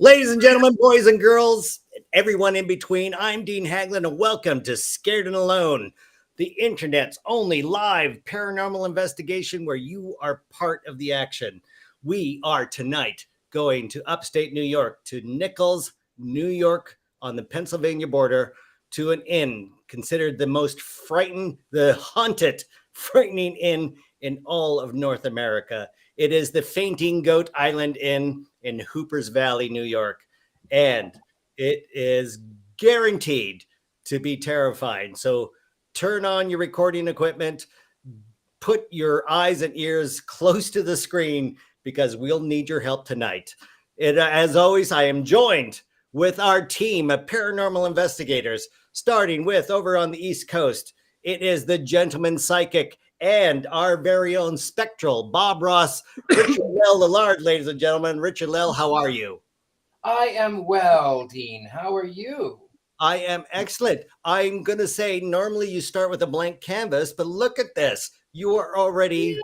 Ladies and gentlemen, boys and girls, and everyone in between, I'm Dean Haglund, and welcome to Scared and Alone, the internet's only live paranormal investigation where you are part of the action. We are tonight going to upstate New York, to Nichols, New York, on the Pennsylvania border, to an inn considered the most haunted, frightening inn in all of North America. It is the Fainting Goat Island Inn in Hoopers Valley, New York. And it is guaranteed to be terrifying. So turn on your recording equipment, put your eyes and ears close to the screen because we'll need your help tonight. As always, I am joined with our team of paranormal investigators, starting with over on the East Coast. It is the gentleman psychic and our very own spectral Bob Ross, Richard-Lael Lillard, ladies and gentlemen. Richard-Lael, how are you? I am well, Dean. How are you? I am excellent. I'm going to say normally you start with a blank canvas, but look at this. You are already...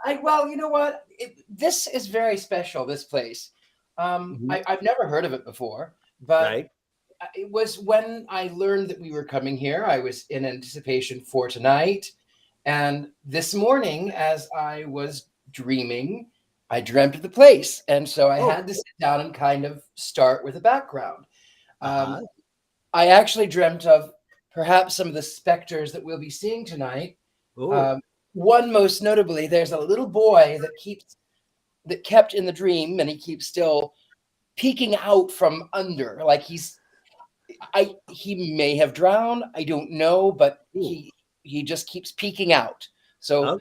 Yeah, well, you know what? This is very special, this place. I've never heard of it before, but right. It was when I learned that we were coming here. I was in anticipation for tonight. And this morning, as I was dreaming, I dreamt of the place. And so I had to sit down and kind of start with a background. I actually dreamt of perhaps some of the specters that we'll be seeing tonight. One most notably, there's a little boy that kept in the dream, and he keeps still peeking out from under. Like he may have drowned. I don't know, but he just keeps peeking out. So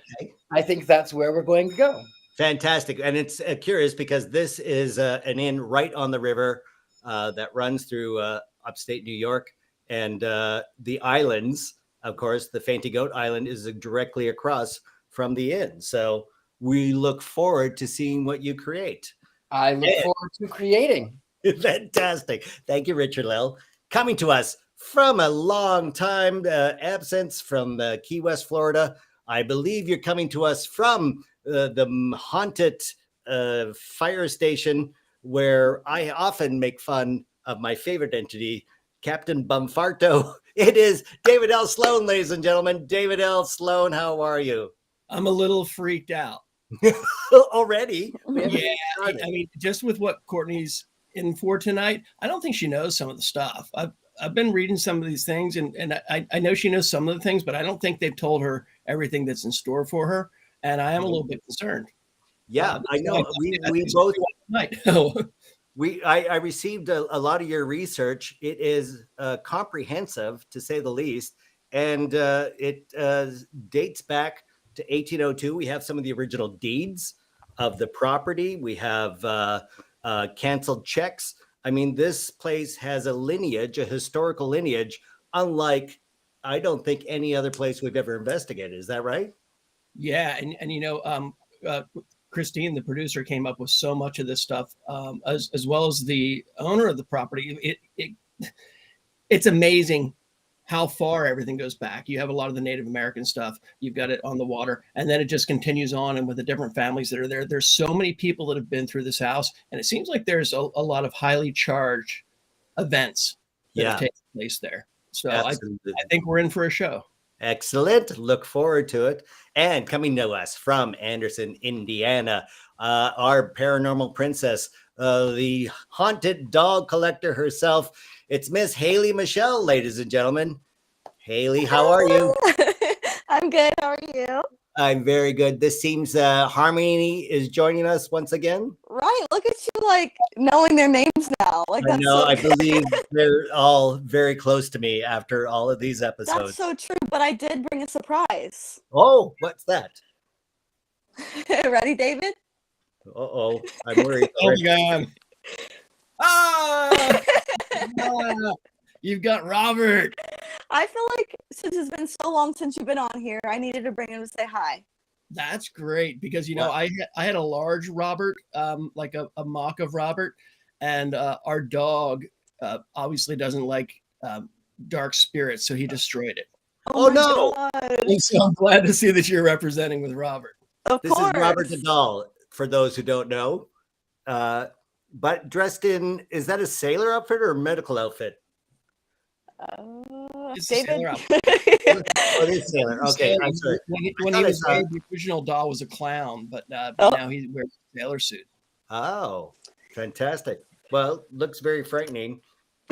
I think that's where we're going to go. Fantastic. And it's curious because this is an inn right on the river that runs through upstate New York. And the islands, of course, the Fainting Goat Island is directly across from the inn. So we look forward to seeing what you create. I look forward to creating. Fantastic. Thank you, Richard-Lael. Coming to us from a long time absence from Key West, Florida. I believe you're coming to us from the haunted fire station where I often make fun of my favorite entity, Captain Bumfarto. It is David L. Sloan, ladies and gentlemen. David L. Sloan, how are you? I'm a little freaked out. Already? Yeah, I mean, just with what Courtney's in for tonight, I don't think she knows some of the stuff. I've been reading some of these things, and I know she knows some of the things, but I don't think they've told her everything that's in store for her, and I am a little bit concerned. Yeah, I know. We both. I received a lot of your research. It is comprehensive, to say the least, and it dates back to 1802. We have some of the original deeds of the property. We have canceled checks. I mean, this place has a lineage, a historical lineage, unlike I don't think any other place we've ever investigated. Is that right? Yeah, and you know, Christine, the producer, came up with so much of this stuff, as well as the owner of the property. It's amazing how far everything goes back. You have a lot of the Native American stuff. You've got it on the water, and then it just continues on. And with the different families that are there, there's so many people that have been through this house, and it seems like there's a lot of highly charged events that have taken place there. So I think we're in for a show. Excellent. Look forward to it. And coming to us from Anderson, Indiana, our paranormal princess, the haunted dog collector herself. It's Miss Haley Michelle, ladies and gentlemen. Haley, how are you? I'm good. How are you? I'm very good. This seems Harmony is joining us once again. Right. Look at you, like, knowing their names now. Like, I know. I believe they're all very close to me after all of these episodes. That's so true. But I did bring a surprise. Oh, what's that? Ready, David? Uh-oh. I'm worried. Oh, God. Ah! You've got Robert. I feel like since it's been so long since you've been on here, I needed to bring him to say hi. That's great because, you know, I had a large Robert, like a mock of Robert, and our dog obviously doesn't like dark spirits, so he destroyed it. Oh no! And so I'm glad to see that you're representing with Robert. Of this course. is Robert the doll. For those who don't know, but dressed in, is that a sailor outfit or a medical outfit? It's a David. sailor outfit. Oh, it is sailor. Okay, I'm sorry. When he was made, the original doll was a clown, but Oh. now he wears a sailor suit. Oh, fantastic. Well, looks very frightening.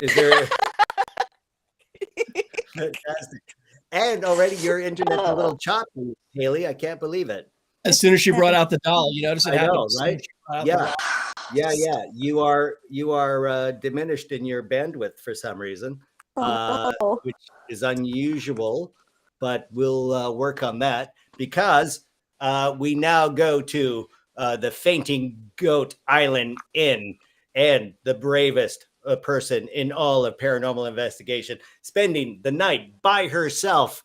Is there fantastic? And already your internet's a little choppy, Haley. I can't believe it. As soon as she brought out the doll, you notice it I happened. know, as soon as right? she brought out the Yeah. doll. Yeah. You are diminished in your bandwidth for some reason, Oh. which is unusual, but we'll work on that because we now go to the Fainting Goat Island Inn, and the bravest person in all of paranormal investigation, spending the night by herself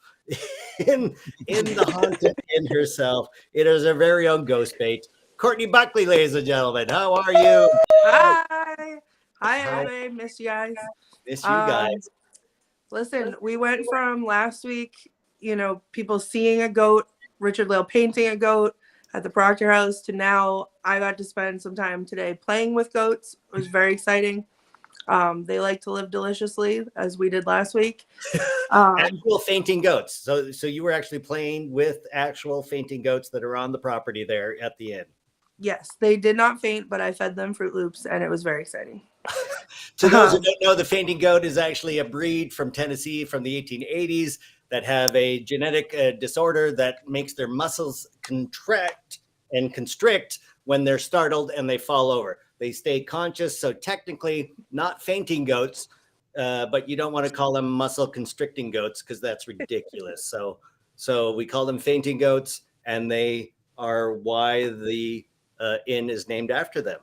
in the haunted inn herself. It is our very own ghost bait, Courtney Buckley, ladies and gentlemen. How are you? Hi. Hi, everybody. Miss you guys. Miss you guys. Listen, we went from last week, people seeing a goat, Richard-Lael painting a goat at the Proctor House, to now I got to spend some time today playing with goats. It was very exciting. They like to live deliciously, as we did last week. Actual fainting goats. So you were actually playing with actual fainting goats that are on the property there at the inn. Yes, they did not faint, but I fed them Fruit Loops, and it was very exciting. To those who don't know, the fainting goat is actually a breed from Tennessee from the 1880s that have a genetic disorder that makes their muscles contract and constrict when they're startled and they fall over. They stay conscious, so technically not fainting goats, but you don't want to call them muscle constricting goats because that's ridiculous. So we call them fainting goats, and they are why the inn is named after them.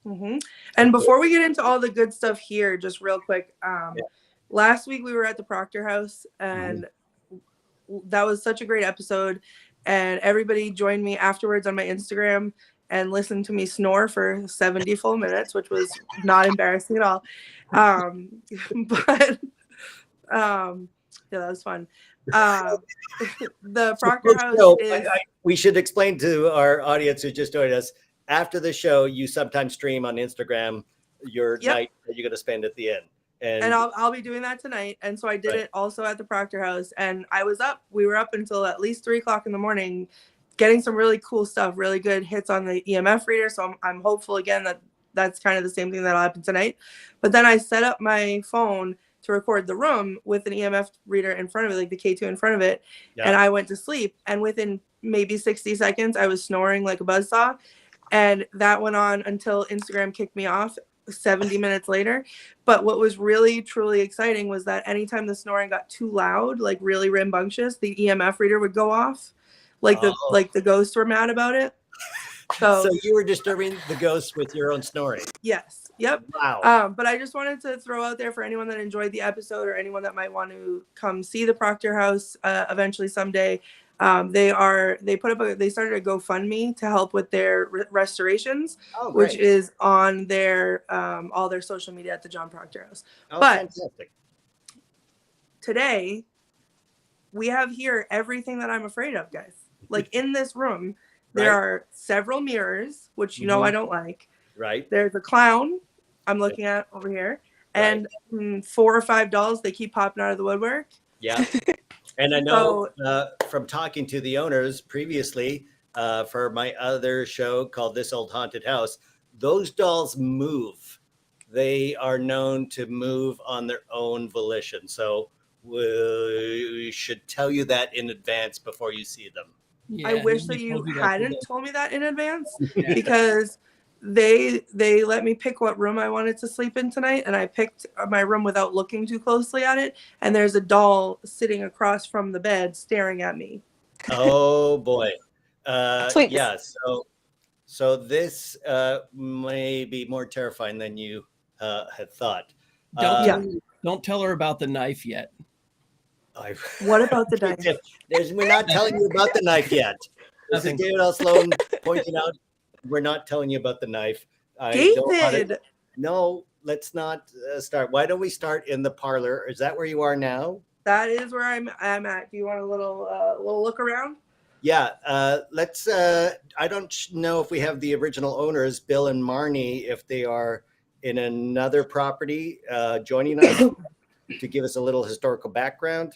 Mm-hmm. And before we get into all the good stuff here, just real quick, last week we were at the Proctor House, and that was such a great episode. And everybody joined me afterwards on my Instagram and listened to me snore for 70 full minutes, which was not embarrassing at all. But yeah, that was fun. The Proctor House is... We should explain to our audience who just joined us, after the show, you sometimes stream on Instagram your night that you're going to spend at the inn. And I'll be doing that tonight. And so I did it also at the Proctor House. And we were up until at least 3 o'clock in the morning, getting some really cool stuff, really good hits on the EMF reader. So I'm hopeful again that that's kind of the same thing that'll happen tonight. But then I set up my phone to record the room with an EMF reader in front of it, like the K2 in front of it. Yeah. And I went to sleep. And within maybe 60 seconds, I was snoring like a buzzsaw. And that went on until Instagram kicked me off 70 minutes later. But what was really, truly exciting was that anytime the snoring got too loud, like really rambunctious, the EMF reader would go off. Like the ghosts were mad about it. So you were disturbing the ghosts with your own snoring. Yes. Yep. Wow. But I just wanted to throw out there for anyone that enjoyed the episode or anyone that might want to come see the Proctor House eventually someday. They started a GoFundMe to help with their restorations, which is on their all their social media at the John Proctor House. But fantastic. Today we have here everything that I'm afraid of, guys. Like in this room, there are several mirrors, which I don't like. Right. There's a clown I'm looking at over here, and 4 or 5 dolls. They keep popping out of the woodwork. Yeah. And I know from talking to the owners previously for my other show called This Old Haunted House, those dolls move. They are known to move on their own volition. So we should tell you that in advance before you see them. Yeah, I wish that you hadn't told me that in advance because they let me pick what room I wanted to sleep in tonight, and I picked my room without looking too closely at it, and there's a doll sitting across from the bed staring at me. Oh boy. Yeah, so this may be more terrifying than you had thought. Don't tell her about the knife yet. What about the knife? We're not telling you about the knife yet. This is David Sloan pointing out, we're not telling you about the knife. David! No, let's not start. Why don't we start in the parlor? Is that where you are now? That is where I'm at. Do you want a little look around? Let's. I don't know if we have the original owners, Bill and Marnie, if they are in another property joining us to give us a little historical background.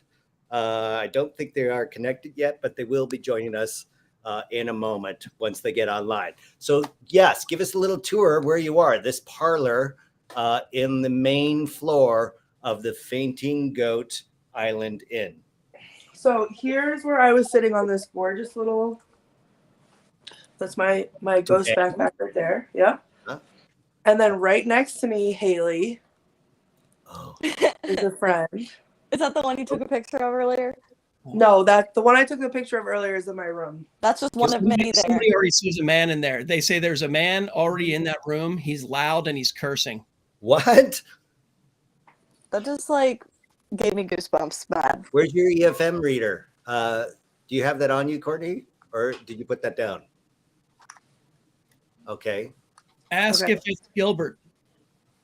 I don't think they are connected yet, but they will be joining us in a moment once they get online. So yes, give us a little tour where you are. This parlor in the main floor of the Fainting Goat Island Inn. So here's where I was sitting on this gorgeous little. That's my ghost backpack right there. Yeah. Huh? And then right next to me, Haley is a friend. Is that the one you took a picture of earlier? No, that the one I took the picture of earlier is in my room. That's just one of many there. Somebody already sees a man in there. They say there's a man already in that room. He's loud and he's cursing. What? That just like gave me goosebumps, bad. Where's your EFM reader? Do you have that on you, Courtney? Or did you put that down? Okay. Ask if it's Gilbert.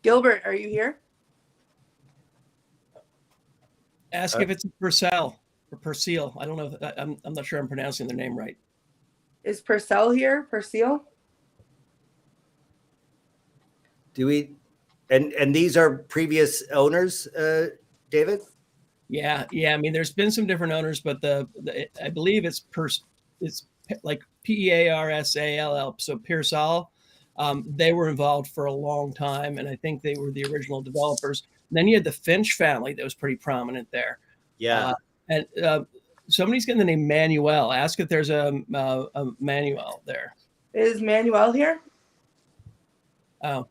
Gilbert, are you here? Ask if it's Purcell or Perseal. I don't know. I'm not sure I'm pronouncing their name right. Is Purcell here? Perseal? Do we? And these are previous owners, David? Yeah. I mean, there's been some different owners, but I believe it's like Pearsall. So Pearsall, they were involved for a long time, and I think they were the original developers. And then you had the Finch family that was pretty prominent there. Yeah. And somebody's getting the name Manuel. Ask if there's a Manuel there. Is Manuel here? Oh,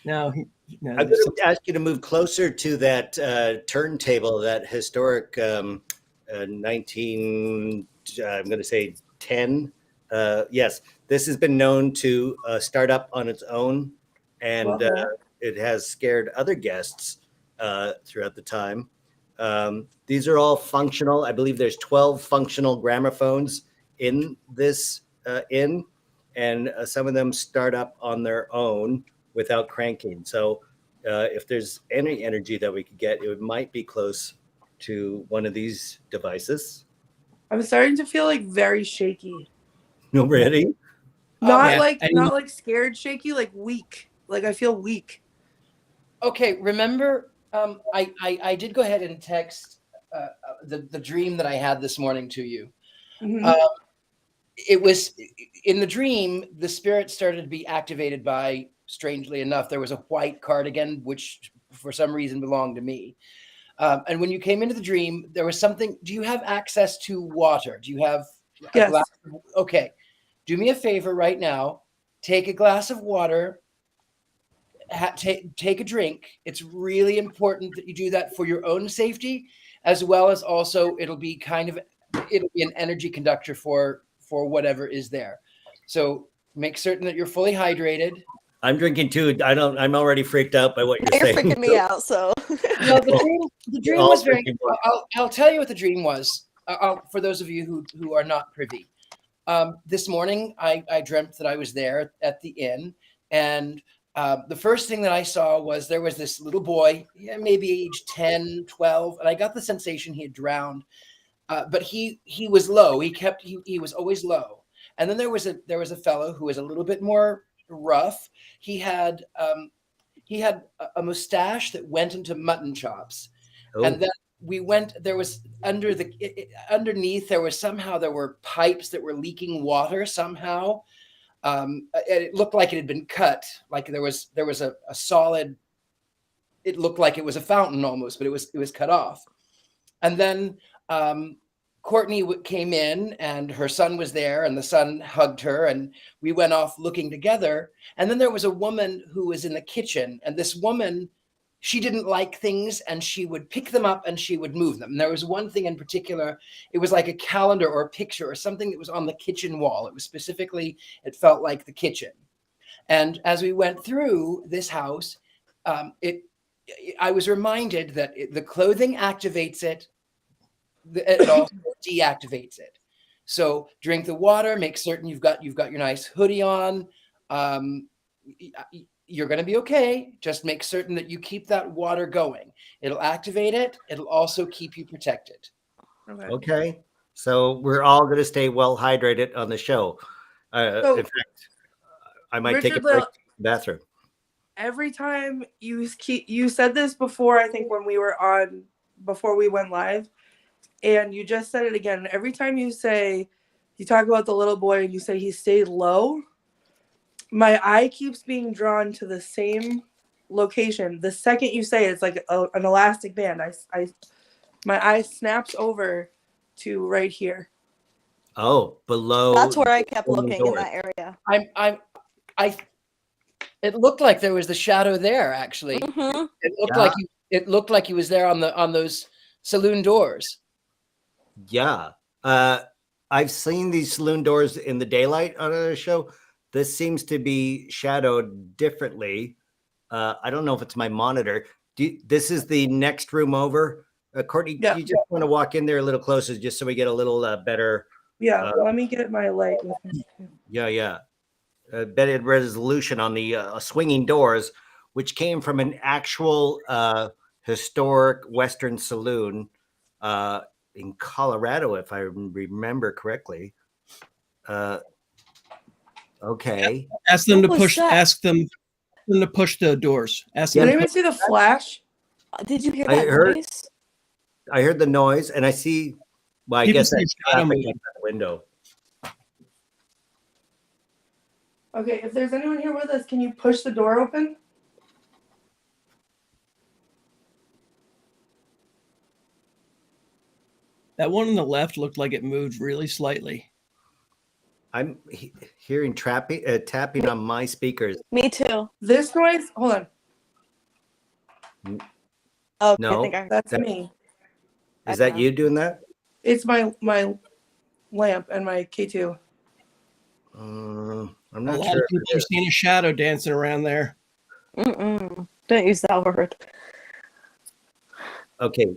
no. No, I'm going to ask you to move closer to that turntable, that historic 19, I'm going to say 10. Yes, this has been known to start up on its own, and it has scared other guests throughout the time. These are all functional. I believe there's 12 functional gramophones in this inn, and some of them start up on their own without cranking. So if there's any energy that we could get, it might be close to one of these devices. I'm starting to feel like very shaky. No, ready? Not like scared shaky, like weak. Like I feel weak. Okay, remember, I did go ahead and text the dream that I had this morning to you. Mm-hmm. It was in the dream, the spirit started to be activated by, strangely enough, there was a white cardigan, which for some reason belonged to me. And when you came into the dream, there was something. Do you have access to water? Do you have a glass? Okay. Do me a favor right now. Take a glass of water. Take a drink. It's really important that you do that for your own safety, as well as also it'll be an energy conductor for whatever is there. So make certain that you're fully hydrated. I'm drinking too. I'm already freaked out by what you're saying. You're freaking me out. So no, the dream was very. I'll tell you what the dream was. For those of you who are not privy, this morning I dreamt that I was there at the inn, and the first thing that I saw was there was this little boy, maybe age 10, 12, and I got the sensation he had drowned, but he was low. He was always low. And then there was a fellow who was a little bit more rough. He had a mustache that went into mutton chops. Oh. And then we went, there was underneath there were pipes that were leaking water somehow. It looked like it had been cut, like there was a solid, it looked like it was a fountain almost, but it was cut off. And then Courtney came in and her son was there, and the son hugged her, and we went off looking together. And then there was a woman who was in the kitchen, and this woman, she didn't like things, and she would pick them up and she would move them. And there was one thing in particular, it was like a calendar or a picture or something that was on the kitchen wall. It was specifically, it felt like the kitchen. And as we went through this house, I was reminded that the clothing activates it. It also deactivates it. So drink the water, make certain you've got your nice hoodie on. You're going to be okay. Just make certain that you keep that water going. It'll activate it. It'll also keep you protected. Okay. So we're all going to stay well hydrated on the show. So, in fact, I might take a Richard-Lael, break to the bathroom. every time you said this before, I think when we were on before we went live, and you just said it again. Every time you talk about the little boy and you say he stayed low, my eye keeps being drawn to the same location. The second you say it, it's like an elastic band. My eye snaps over to right here. Oh, below. That's where I kept the looking in door. that area. It looked like there was the shadow there. Actually, Mhm. it looked like he was there on those saloon doors. Yeah. I've seen these saloon doors in the daylight on a show. This seems to be shadowed differently. I don't know if it's my monitor. This is the next room over. Courtney, Yeah. you just want to walk in there a little closer just so we get a little better. Yeah, let me get my light with me. Yeah. Better resolution on the swinging doors, which came from an actual historic Western saloon in Colorado, if I remember correctly. Okay. Ask them to What was push. that? Ask them to push the doors. Ask Did them. anyone see the flash? Did you hear I that heard- noise? I heard the noise, and I see. Well, I You can guess see that's a shadow traffic moving. out that window. Okay, if there's anyone here with us, can you push the door open? That one on the left looked like it moved really slightly. I'm hearing tapping on my speakers. Me too. This noise, hold on, Oh, No. I think I that's That- me. Is that you doing that? It's my lamp and my K2. I'm A not lot sure. of people are seeing a shadow dancing around there. Mm-mm. Don't use that word. Okay.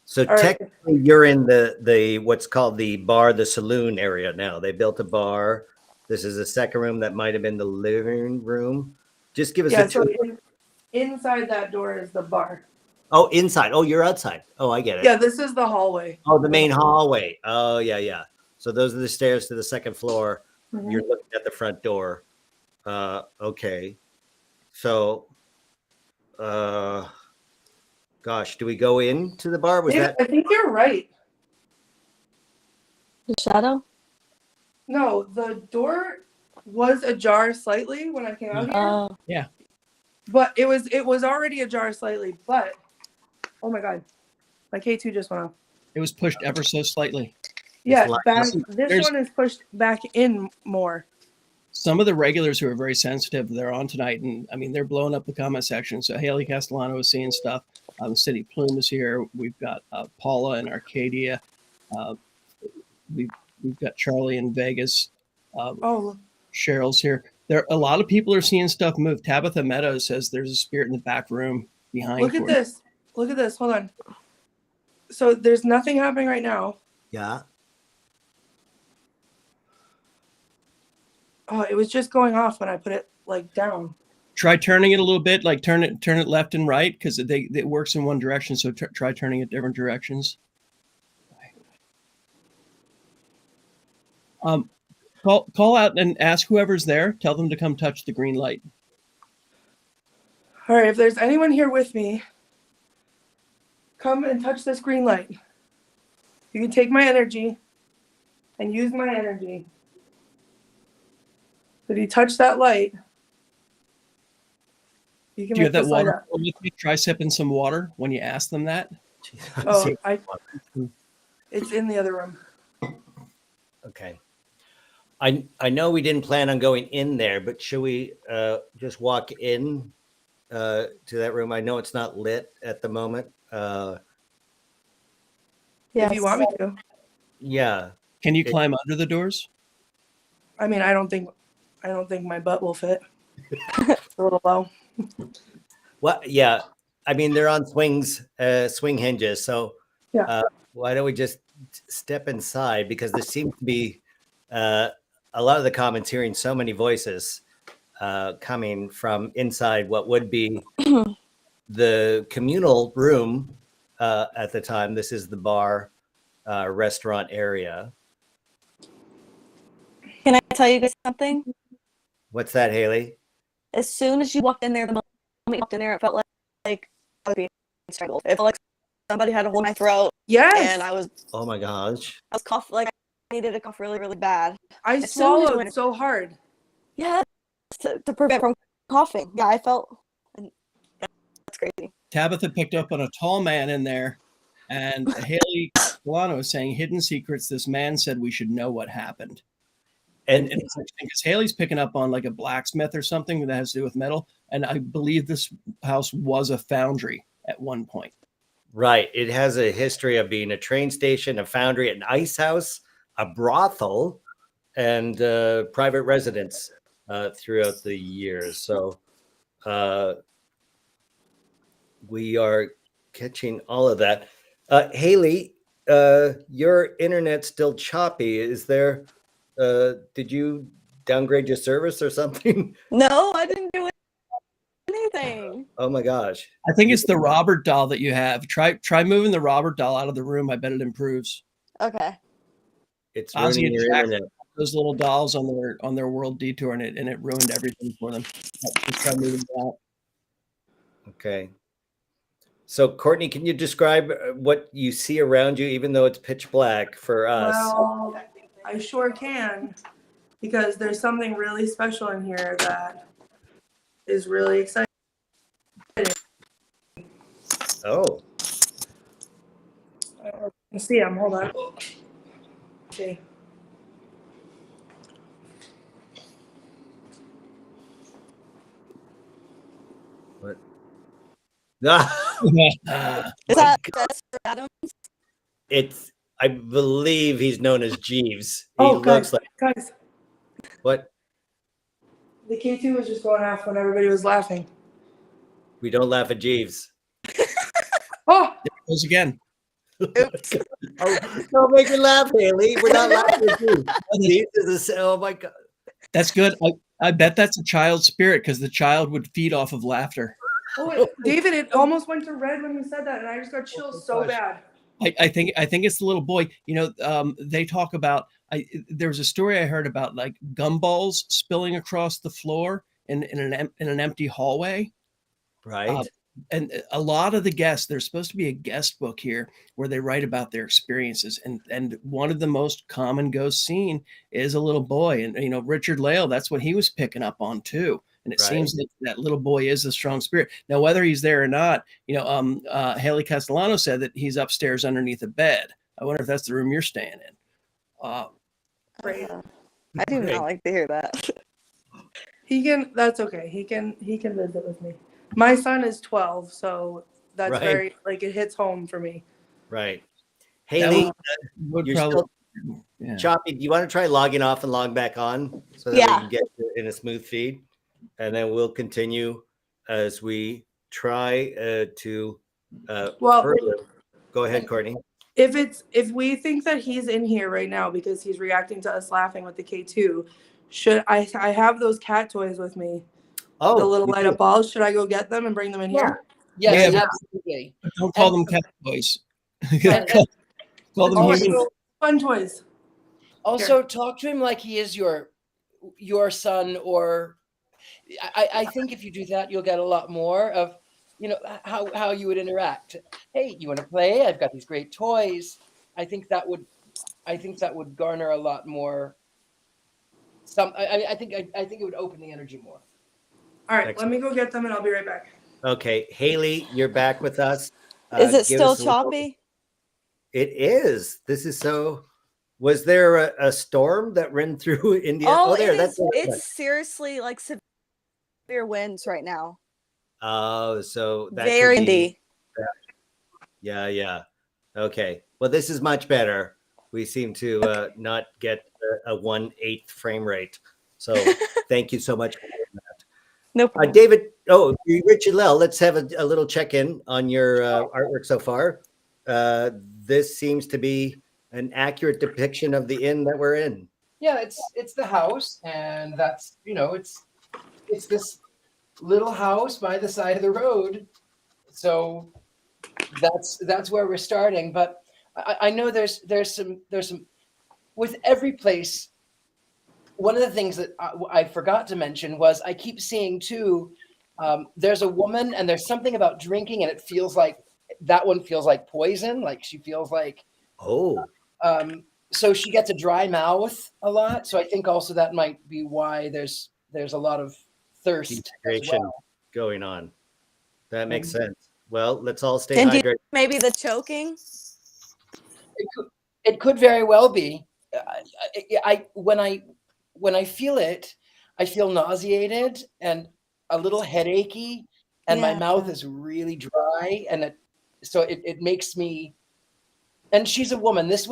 So All right. technically, you're in the what's called the bar, the saloon area now. They built a bar. This is the second room that might have been the living room. Just give us Yeah, a so tour. inside that door is the bar. Oh, inside. Oh, you're outside. Oh, I get it. Yeah, this is the hallway. Oh, the main hallway. Oh, yeah. So those are the stairs to the second floor. Mhm. You're looking at the front door. Okay. So, gosh, do we go into the bar? Was Yeah, that? I think you're right. The shadow? No, the door was ajar slightly when I came out here, Oh, but it was already ajar slightly. But oh my god, my K2 just went off. It was pushed ever so slightly. Yeah, like- back. This There's- one is pushed back in more. Some of the regulars who are very sensitive, they're on tonight, and I mean they're blowing up the comment section. So Haley Castellano is seeing stuff. City Plume is here. We've got Paula in Arcadia. We've got Charlie in Vegas. Oh, Cheryl's here. There a lot of people are seeing stuff move. Tabitha Meadows says there's a spirit in the back room behind. look at Courtney. this. Look at this. Hold on. So there's nothing happening right now. Yeah. Oh, it was just going off when I put it like down. Try turning it a little bit, like turn it left and right, because it works in one direction. So try turning it different directions. Call out and ask whoever's there. Tell them to come touch the green light. All right, if there's anyone here with me, come and touch this green light. You can take my energy and use my energy. If you touch that light, you can Do you make have that this light water up. with you? Try sipping some water when you ask them that. Oh, it's in the other room. Okay. I know we didn't plan on going in there, but should we just walk in to that room? I know it's not lit at the moment. If you want me to. Yeah. Can you climb under the doors? I mean, I don't think my butt will fit. It's a little low. Well, yeah. I mean, they're on swing hinges. So Yeah. Why don't we just step inside? Because there seems to be a lot of the comments hearing so many voices coming from inside what would be the communal room at the time. This is the bar. restaurant area. Can I tell you guys something? What's that, Haley? As soon as you walked in there, the moment you walked in there, it felt like I was being strangled. It felt like somebody had a hold in my throat, Yes. and I was Oh my gosh. coughing, like I needed to cough really, really bad. I As soon as you swallowed went- so hard. Yeah, to prevent from coughing. Yeah, I felt that's crazy. Tabitha picked up on a tall man in there, and Haley Castellano is saying hidden secrets. This man said we should know what happened. And it's interesting because Haley's picking up on like a blacksmith or something that has to do with metal. And I believe this house was a foundry at one point. Right. It has a history of being a train station, a foundry, an ice house, a brothel, and private residence throughout the years. So we are catching all of that. Haley, your internet's still choppy. Is there, did you downgrade your service or something? No, I didn't do anything. Oh my gosh. I think it's the Robert doll that you have. Try moving the Robert doll out of the room. I bet it improves. Okay. It's Ozzy ruining your and Jack, internet. those little dolls on their world detour, and it ruined everything for them. Just try moving it out. Okay. So, Courtney, can you describe what you see around you, even though it's pitch black for us? Well, I sure can, because there's something really special in here that is really exciting. Oh, I don't know if you can see them. Hold on. Okay. what? Is that Mr. Adams? It's, I believe he's known as Jeeves. He Oh, looks guys, like, guys, what? the K2 was just going off when everybody was laughing. We don't laugh at Jeeves. Oh, There it goes again. Oops. Oh, don't make me laugh, Haley. We're not laughing at Jeeves. Jeeves is a, oh my God. That's good. I bet that's a child's spirit because the child would feed off of laughter. oh, David, it almost went to red when you said that, and I just got chills so bad. I think it's the little boy. You know, they talk about. There was a story I heard about like gumballs spilling across the floor in an empty hallway. Right. And a lot of the guests, there's supposed to be a guest book here where they write about their experiences. And one of the most common ghosts seen is a little boy. And, you know, Richard-Lael, that's what he was picking up on too. And it seems like that little boy is a strong spirit. Now, whether he's there or not, you know, Haley Castellano said that he's upstairs underneath a bed. I wonder if that's the room you're staying in. Great. I do not like to hear that. He can. That's okay. He can visit with me. My son is 12, so that's very like it hits home for me. Right. Haley, Would you're probably, still choppy. Do you want to try logging off and log back on so that we can get in a smooth feed? And then we'll continue as we try to further. Go ahead, Courtney. If we think that he's in here right now because he's reacting to us laughing with the K2, should I have those cat toys with me? Oh, the little light up balls. Should I go get them and bring them in here? Yes, Yeah, absolutely. don't call them cat toys. Call them Also, humans. fun toys. Also, talk to him like he is your son, or I think if you do that, you'll get a lot more of, you know, how you would interact. Hey, you want to play? I've got these great toys. I think that would garner a lot more. I think it would open the energy more. All right, let me go get them and I'll be right back. Okay, Haley, you're back with us. Is it still choppy? It is. This is so. Was there a storm that ran through India? Oh, there. It's seriously like severe winds right now. Oh, so that very windy. Yeah. Okay. Well, this is much better. We seem to not get a 1/8 frame rate. So thank you so much for that. No problem. David, Richard-Lael, let's have a little check-in on your artwork so far. This seems to be an accurate depiction of the inn that we're in. Yeah, it's the house, and that's, you know, it's this little house by the side of the road. So that's where we're starting. But I know there's some with every place. One of the things that I forgot to mention was I keep seeing too. There's a woman, and there's something about drinking, and it feels like that one feels like poison. Like she feels like so she gets a dry mouth a lot. So I think also that might be why there's a lot of thirst going on. That makes sense. Well, let's all stay hydrated. Maybe the choking. It could very well be. When I feel it, I feel nauseated and a little headachy, and my mouth is really dry, and it makes me. And she's a woman. This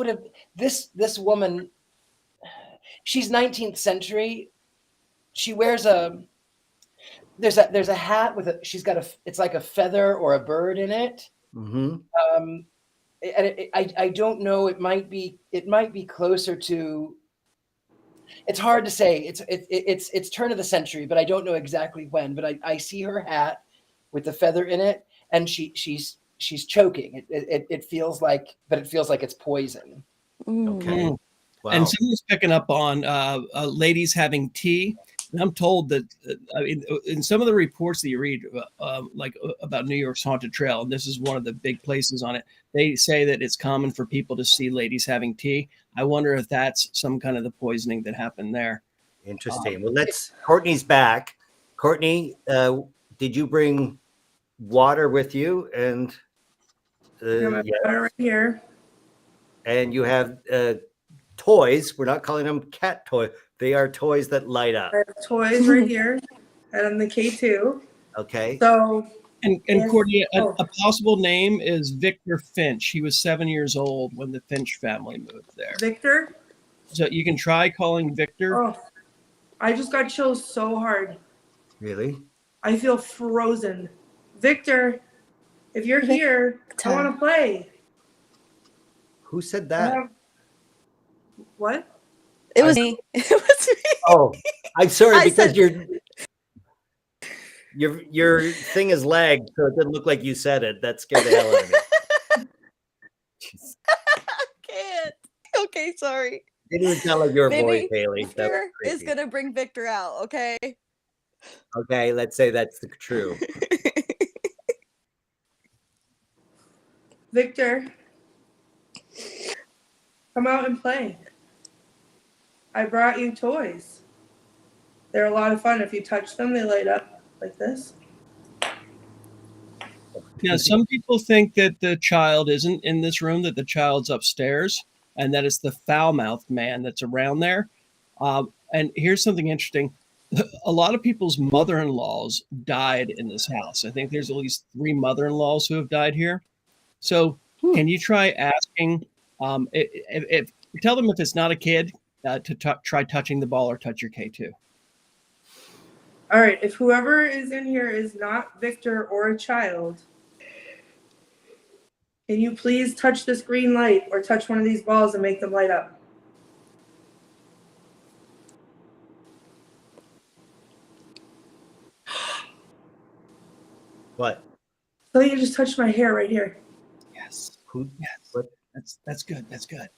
woman. She's 19th century. She wears there's a hat with she's got it's like a feather or a bird in it. Mm-hmm. And I don't know. It might be closer to. It's hard to say. It's turn of the century, but I don't know exactly when. But I see her hat with the feather in it, and she's choking. It feels like it's poison. Okay. Wow. And someone's picking up on ladies having tea. And I'm told that in some of the reports that you read, like about New York's haunted trail, and this is one of the big places on it, they say that it's common for people to see ladies having tea. I wonder if that's some kind of the poisoning that happened there. Interesting. Well, Courtney's back. Courtney, did you bring water with you? And water right here. And you have toys. We're not calling them cat toys. They are toys that light up. I have toys right here, and the K2. Okay. So. And Courtney, a possible name is Victor Finch. He was 7 years old when the Finch family moved there. Victor? So you can try calling Victor. Oh, I just got chills so hard. Really? I feel frozen. Victor, if you're here, I want to play. Who said that? What? It was me. It was me. Oh, I'm sorry because your thing is lagged, so it didn't look like you said it. That scared the hell out of me. I can't. Okay, sorry. It didn't sound like your voice, Haley. Victor is gonna bring Victor out. Okay. Okay, let's say that's true. Victor, come out and play. I brought you toys. They're a lot of fun. If you touch them, they light up like this. Now, some people think that the child isn't in this room, that the child's upstairs, and that it's the foul-mouthed man that's around there. And here's something interesting. A lot of people's mother-in-laws died in this house. I think there's at least 3 mother-in-laws who have died here. So can you try asking, if tell them if it's not a kid, to try touching the ball or touch your K2. All right. If whoever is in here is not Victor or a child, can you please touch this green light or touch one of these balls and make them light up? What? So you just touched my hair right here. Yes. Yes. What? That's good. That's good.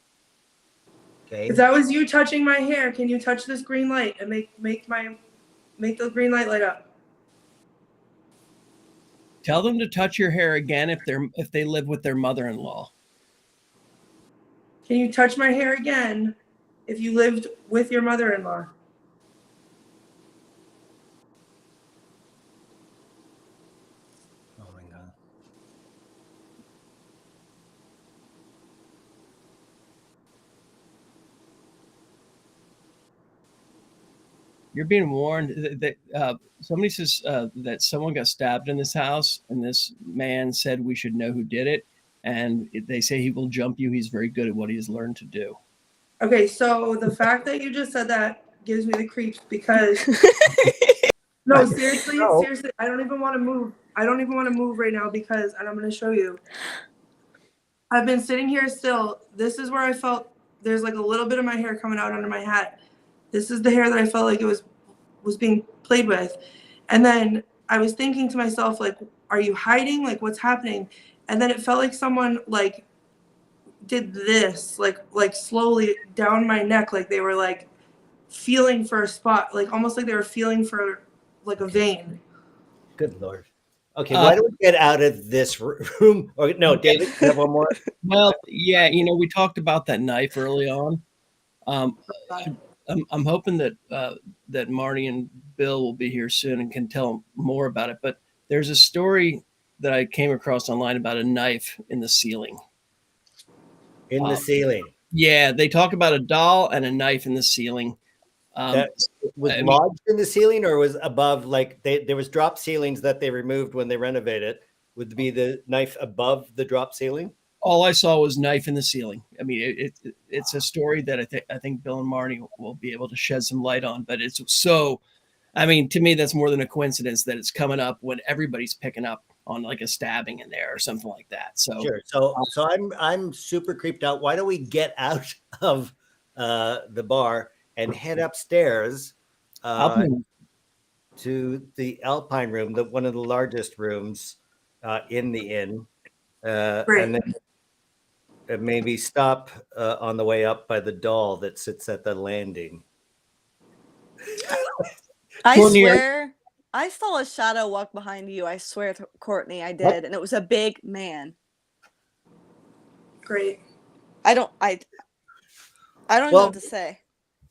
Okay. If that was you touching my hair, can you touch this green light and make the green light up? Tell them to touch your hair again if they live with their mother-in-law. Can you touch my hair again if you lived with your mother-in-law? Oh my God. You're being warned that somebody says that someone got stabbed in this house, and this man said we should know who did it. And they say he will jump you. He's very good at what he's learned to do. Okay, so the fact that you just said that gives me the creeps because no, seriously, I don't even want to move. I don't even want to move right now because, and I'm going to show you. I've been sitting here still. This is where I felt there's like a little bit of my hair coming out under my hat. This is the hair that I felt like it was being played with. And then I was thinking to myself, like, are you hiding? Like, what's happening? And then it felt like someone like did this like slowly down my neck, like they were like feeling for a spot, like almost like they were feeling for like a vein. Good Lord. Okay, why don't we get out of this room? Or no, David, you have one more? Well, yeah, we talked about that knife early on. I'm hoping that that Marty and Bill will be here soon and can tell more about it. But there's a story that I came across online about a knife in the ceiling. In the ceiling. Yeah, they talk about a doll and a knife in the ceiling. That was lodged in the ceiling, or was above? Like there was drop ceilings that they removed when they renovated. Would be the knife above the drop ceiling? All I saw was knife in the ceiling. I mean, it's a story that I think Bill and Marty will be able to shed some light on. But it's so, I mean, to me, that's more than a coincidence that it's coming up when everybody's picking up on like a stabbing in there or something like that. So sure. So I'm super creeped out. Why don't we get out of the bar and head upstairs to the Alpine room, one of the largest rooms in the inn, and then maybe stop on the way up by the doll that sits at the landing. I swear, I saw a shadow walk behind you. I swear to Courtney, I did, and it was a big man. Great. I don't know what to say.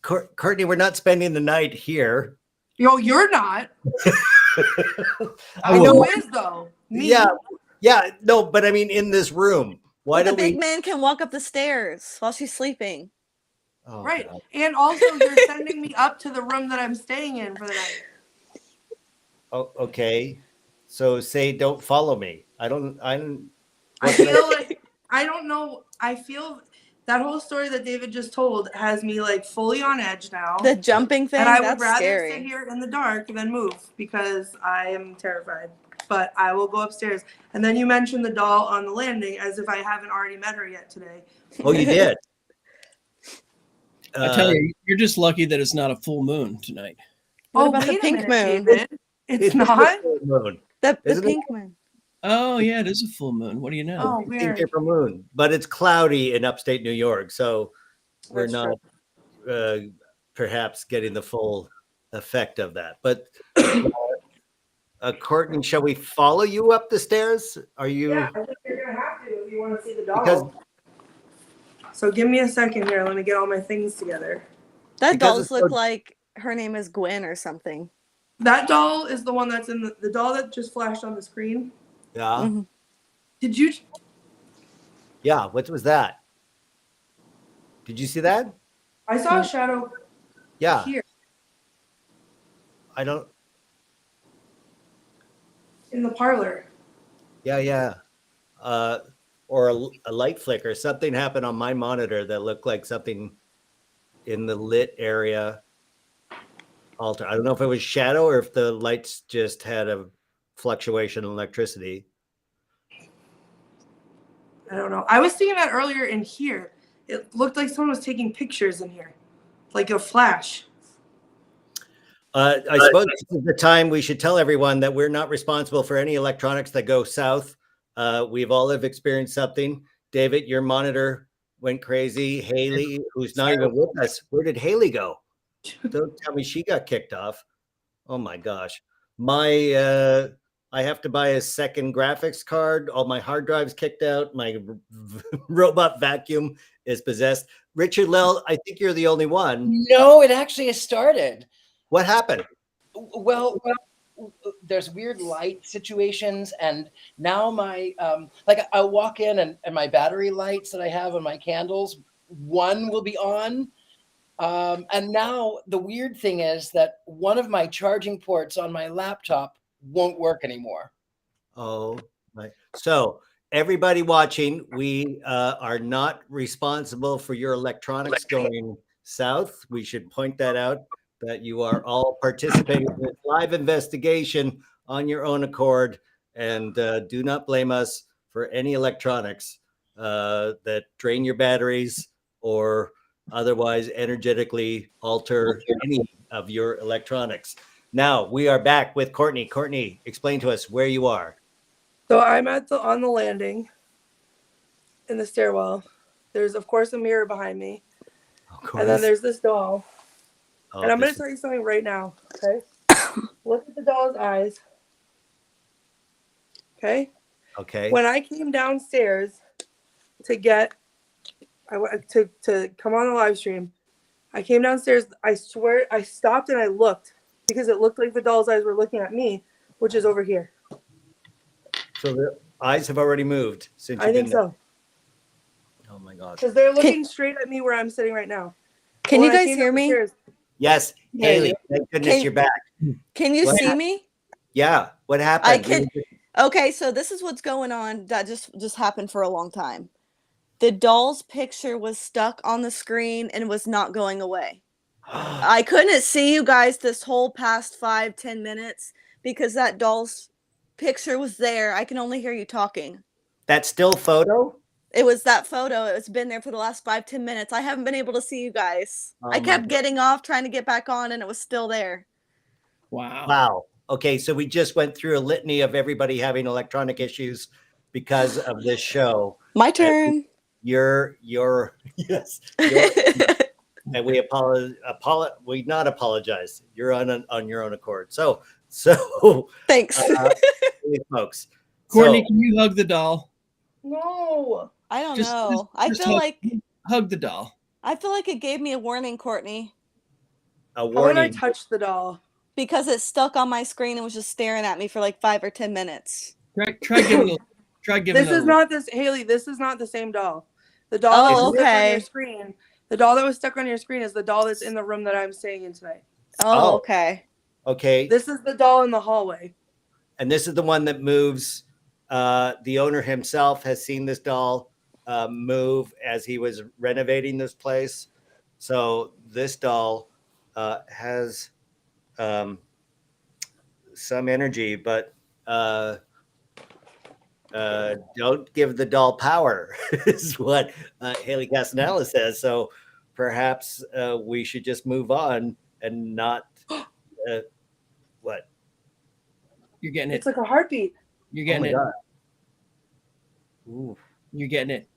Courtney, we're not spending the night here. Yo, you're not. I know. Who is though? Me. Yeah. No, but I mean, in this room. Why the don't big man can walk up the stairs while she's sleeping? Oh, right. God. And also, you're sending me up to the room that I'm staying in for the night. Oh, okay. So say, don't follow me. I don't know. I feel that whole story that David just told has me like fully on edge now. The jumping thing, and I that's would rather scary. sit here in the dark than move because I am terrified. But I will go upstairs. And then you mentioned the doll on the landing as if I haven't already met her yet today. Oh, you did. I tell you, you're just lucky that it's not a full moon tonight. What about the pink moon? David? It's not. Moon. The pink moon. Oh yeah, it is a full moon. What do you know? Oh, weird. April moon, but it's cloudy in upstate New York, so we're not perhaps getting the full effect of that. But Courtney, shall we follow you up the stairs? Are you? Yeah, I think you're gonna have to if you want to see the doll. So give me a second here. Let me get all my things together. That doll look like her name is Gwen or something. That doll is the one that's in the doll that just flashed on the screen. Yeah. Mm-hmm. Did you? Yeah. What was that? Did you see that? I saw a shadow. Yeah. Here. I don't. In the parlor. Yeah. Or a light flicker. Something happened on my monitor that looked like something in the lit area. Alter. I don't know if it was shadow or if the lights just had a fluctuation in electricity. I don't know. I was seeing that earlier in here. It looked like someone was taking pictures in here, like a flash. I suppose this is the time we should tell everyone that we're not responsible for any electronics that go south. We've all have experienced something. David, your monitor went crazy. Haley, who's not even with us, where did Haley go? Don't tell me she got kicked off. Oh my gosh. I have to buy a second graphics card. All my hard drives kicked out. My robot vacuum is possessed. Richard-Lael, I think you're the only one. No, it actually has started. What happened? Well, there's weird light situations, and now my like I walk in and my battery lights that I have on my candles, one will be on. And now the weird thing is that one of my charging ports on my laptop won't work anymore. Oh, my. So everybody watching, we are not responsible for your electronics going south. We should point that out, that you are all participating in this live investigation on your own accord, and do not blame us for any electronics that drain your batteries or otherwise energetically alter any of your electronics. Now we are back with Courtney. Courtney, explain to us where you are. So I'm on the landing in the stairwell. There's of course a mirror behind me. Of course. And then there's this doll. Oh, and I'm going this to tell you something right now. Okay. Look at the doll's eyes. Okay. Okay. When I came downstairs to come on the live stream, I came downstairs. I swear I stopped and I looked because it looked like the doll's eyes were looking at me, which is over here. So the eyes have already moved since I think so. Oh my gosh. Because they're looking straight at me where I'm sitting right now. Can you guys hear me? Yes, Haley. Thank goodness you're back. Can you What see me? Yeah. What happened? I can. Okay, so this is what's going on. That just happened for a long time. The doll's picture was stuck on the screen and was not going away. I couldn't see you guys this whole past 5-10 minutes because that doll's picture was there. I can only hear you talking. That still photo? It was that photo. It's been there for the last 5-10 minutes. I haven't been able to see you guys. Oh I kept getting off, trying to get back on, and it was still there. Wow. Wow. Okay, so we just went through a litany of everybody having electronic issues because of this show. My turn. You're yes. And we we not apologize. You're on your own accord. So Thanks. folks. Courtney, can you hug the doll? No. I don't know. I feel like hug the doll. I feel like it gave me a warning, Courtney. A When warning. I touched the doll. Because it stuck on my screen and was just staring at me for like 5 or 10 minutes. Try giving it. This is not this Haley. This is not the same doll. The doll that was stuck on your screen. The doll that was stuck on your screen is the doll that's in the room that I'm staying in tonight. Oh, okay. Okay. This is the doll in the hallway. And this is the one that moves. The owner himself has seen this doll move as he was renovating this place. So this doll has some energy, but don't give the doll power is what Haley Castanella says. So perhaps we should just move on and not what? You're getting it. It's like a heartbeat. You're getting it. God. Ooh. You're getting it.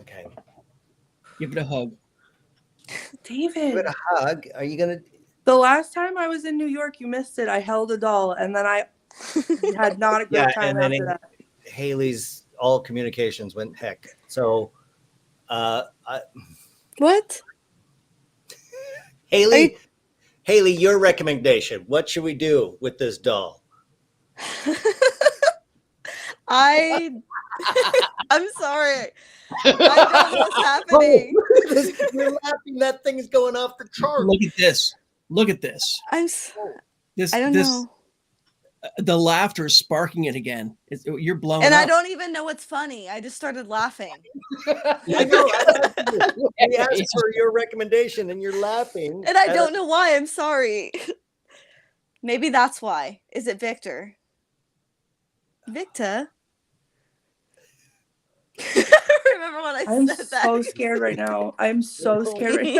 Okay. Give it a hug. David. Give it a hug. Are you gonna? The last time I was in New York, you missed it. I held a doll, and then I had not a great time after that. Haley's all communications went heck. So, what? Haley, your recommendation. What should we do with this doll? I'm sorry. I don't know what's happening. You're laughing. That thing is going off the chart. Look at this. Look at this. I don't know. The laughter is sparking it again. You're blown And up. I don't even know what's funny. I just started laughing. I know. We asked for your recommendation, and you're laughing. And I don't know why. I'm sorry. Maybe that's why. Is it Victor? Victor? Remember when I said that? I'm so scared right now. I'm so scared right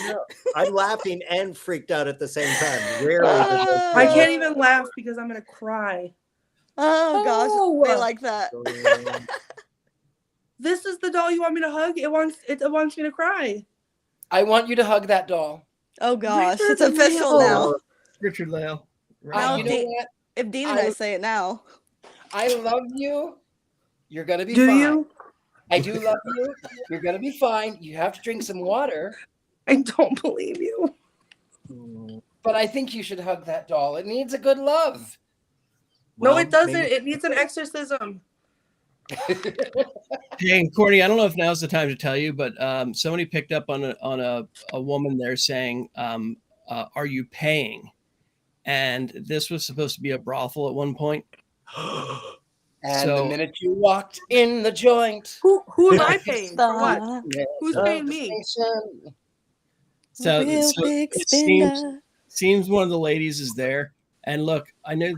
now. I'm laughing and freaked out at the same time. Rarely. I can't even laugh because I'm gonna cry. Oh gosh, they like that. This is the doll you want me to hug? It wants me to cry. I want you to hug that doll. Oh gosh, it's official now. Richard-Lael. Right. You know what? If Dean and I say it now. I love you. You're gonna be fine. Do you? I do love you. You're gonna be fine. You have to drink some water. I don't believe you. But I think you should hug that doll. It needs a good love. No, it doesn't. It needs an exorcism. Hey, Courtney, I don't know if now's the time to tell you, but somebody picked up on a woman there saying, "Are you paying?" And this was supposed to be a brothel at one point. And the minute you walked in the joint, who am I paying for what? Who's paying me? So it seems one of the ladies is there. And look, I know.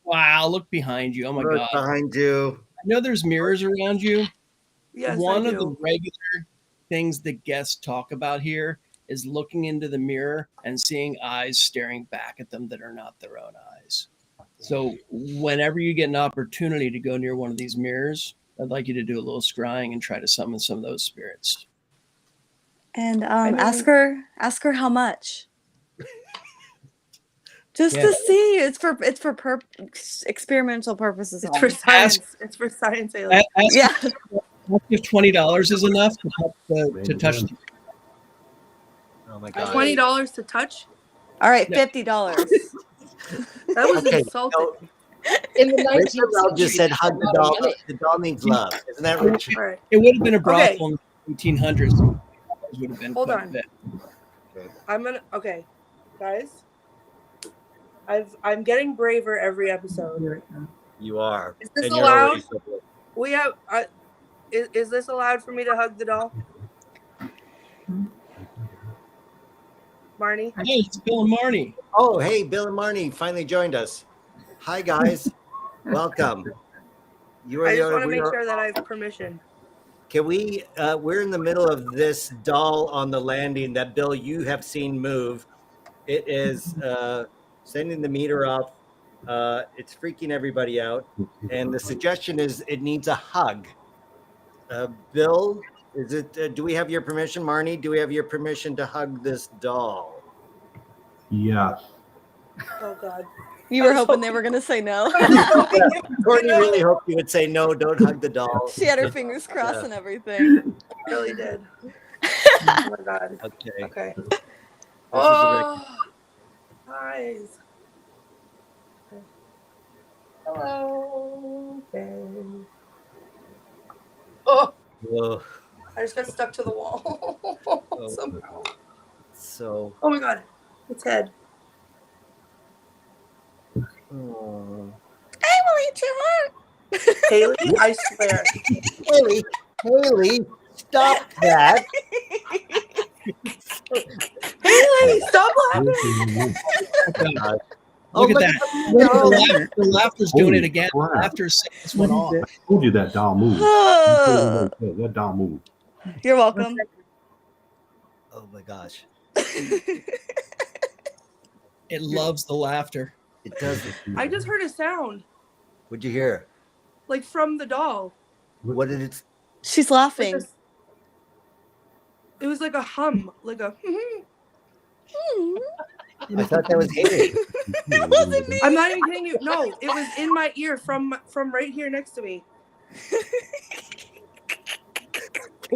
Wow, look behind you. Oh my God. Behind you. I know there's mirrors around you. Yes, one of the regular things that guests talk about here is looking into the mirror and seeing eyes staring back at them that are not their own eyes. So whenever you get an opportunity to go near one of these mirrors, I'd like you to do a little scrying and try to summon some of those spirits. And ask her how much. Just to see. It's for experimental purposes. It's for science. It's for science. Ask if $20 is enough to help to touch. Oh my God. $20 to touch? All right, $50. That was Okay, insulting. In the Richard-Lael 19th just said hug the doll. The doll needs love. Isn't that Richard? All right. It would have been a brothel in the 1800s. It would have been Hold quite a on. bit. Okay, guys. I'm getting braver every episode. You are. Is this And you're allowed? already so good. We have. Is this allowed for me to hug the doll? Marnie? Hey, it's Bill and Marnie. Oh, hey, Bill and Marnie finally joined us. Hi, guys. Welcome. You are I the just owner. want to make sure that I have permission. Can we? We're in the middle of this doll on the landing that Bill you have seen move. It is sending the meter up. It's freaking everybody out, and the suggestion is it needs a hug. Bill, is it? Do we have your permission, Marnie? Do we have your permission to hug this doll? Yes. Oh God. You were hoping they were going to say no. Courtney really hoped you would say no. Don't hug the doll. She had her fingers crossed and everything. I really did. Oh my God. Okay. Okay. This is Oh, guys. Okay. Hello. Okay. Oh, Whoa. I just got stuck to the wall somehow. So. Oh my God, its head. Oh. I will eat your heart. Haley, I swear. Haley, stop that. Haley, stop laughing. Look at that. The laughter's doing it again. Crap. Laughter's setting this one off. I told you that doll moved. That doll moved. You're welcome. Oh my gosh. It loves the laughter. It does. I just heard a sound, What'd you hear? like from the doll. What did it? She's Like laughing. it was like a hum, like a. I thought that was Haley. That wasn't me. I'm not even kidding you. No, it was in my ear from right here next to me.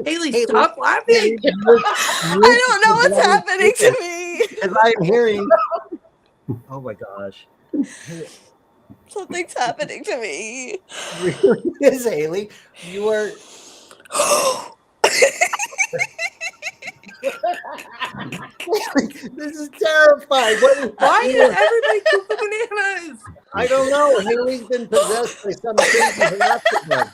Haley, stop laughing. I don't know what's happening to me. Because I'm hearing. Oh my gosh. Something's happening to me. Really is Haley. You are. This is terrifying. Why does everybody keep the bananas? I don't know. Haley's been possessed by some crazy harassment.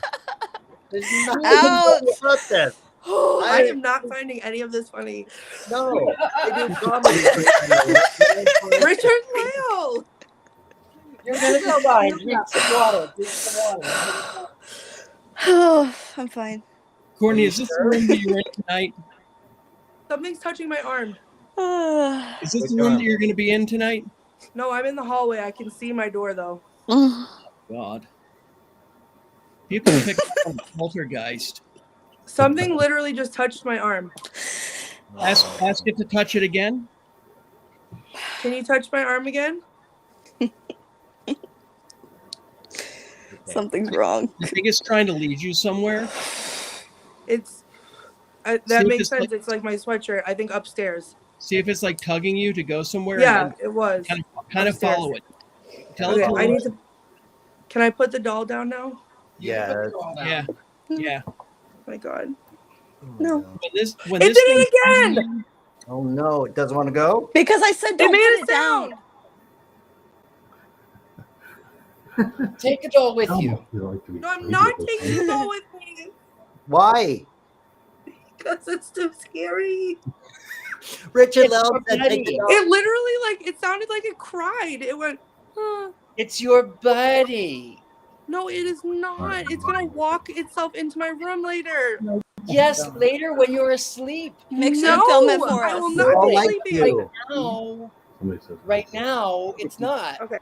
There's nothing Ouch. about this. I am not finding any of this funny. No, I do comedy. Richard-Lael. You're gonna go by. Drink some water. Drink some water. Oh, I'm fine. Courtney, is this the room that you're in tonight? Something's touching my arm. Is this the room that you're going to be in tonight? No, I'm in the hallway. I can see my door though. God. People pick up on poltergeist. Something literally just touched my arm. Ask it to touch it again. Can you touch my arm again? Something's wrong. I think it's trying to lead you somewhere. It's See that if makes it's sense. like- It's like my sweatshirt. I think upstairs. See if it's like tugging you to go somewhere. Yeah, and it was. kind of Upstairs. follow it. Tell Okay, it to I need to. Can I put the doll down now? Yeah. Yeah, yeah. Oh my God! No. When this It did it again! Oh no, it doesn't want to go? Because I said It don't made put a it down. sound. Take the doll with you. No, I'm not taking the doll with me Why? because it's too scary. Richard-Lael It's said take funny. the doll. It literally, it sounded like it cried. It went. It's your buddy. No, it is not. It's gonna walk itself into my room later. Yes, later when you're asleep. Make sure No, to film it for I us. will They're not all be like sleeping. you. No, right now it's not. Okay.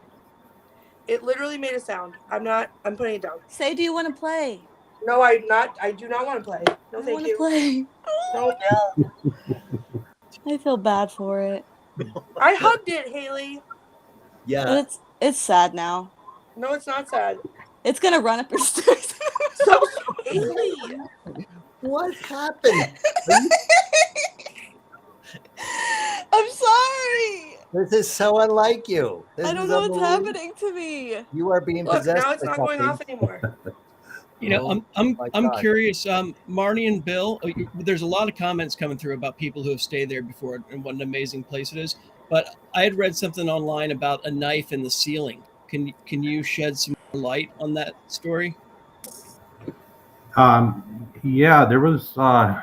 It literally made a sound. I'm putting it down. Say, do you want to play? No, I do not want to play. No, I thank want you. to play. No. I feel bad for it. I hugged it, Haley. Yeah. But it's sad now. No, it's not sad. It's gonna run up your stairs. So Haley. What happened? I'm sorry. This is so unlike you. I don't know what's happening to me. You are being Look, possessed. now it's by not going something. off anymore. You know, Oh, I'm my I'm God. curious. Marnie and Bill, there's a lot of comments coming through about people who have stayed there before and what an amazing place it is. But I had read something online about a knife in the ceiling. Can you shed some light on that story? Yeah, there was.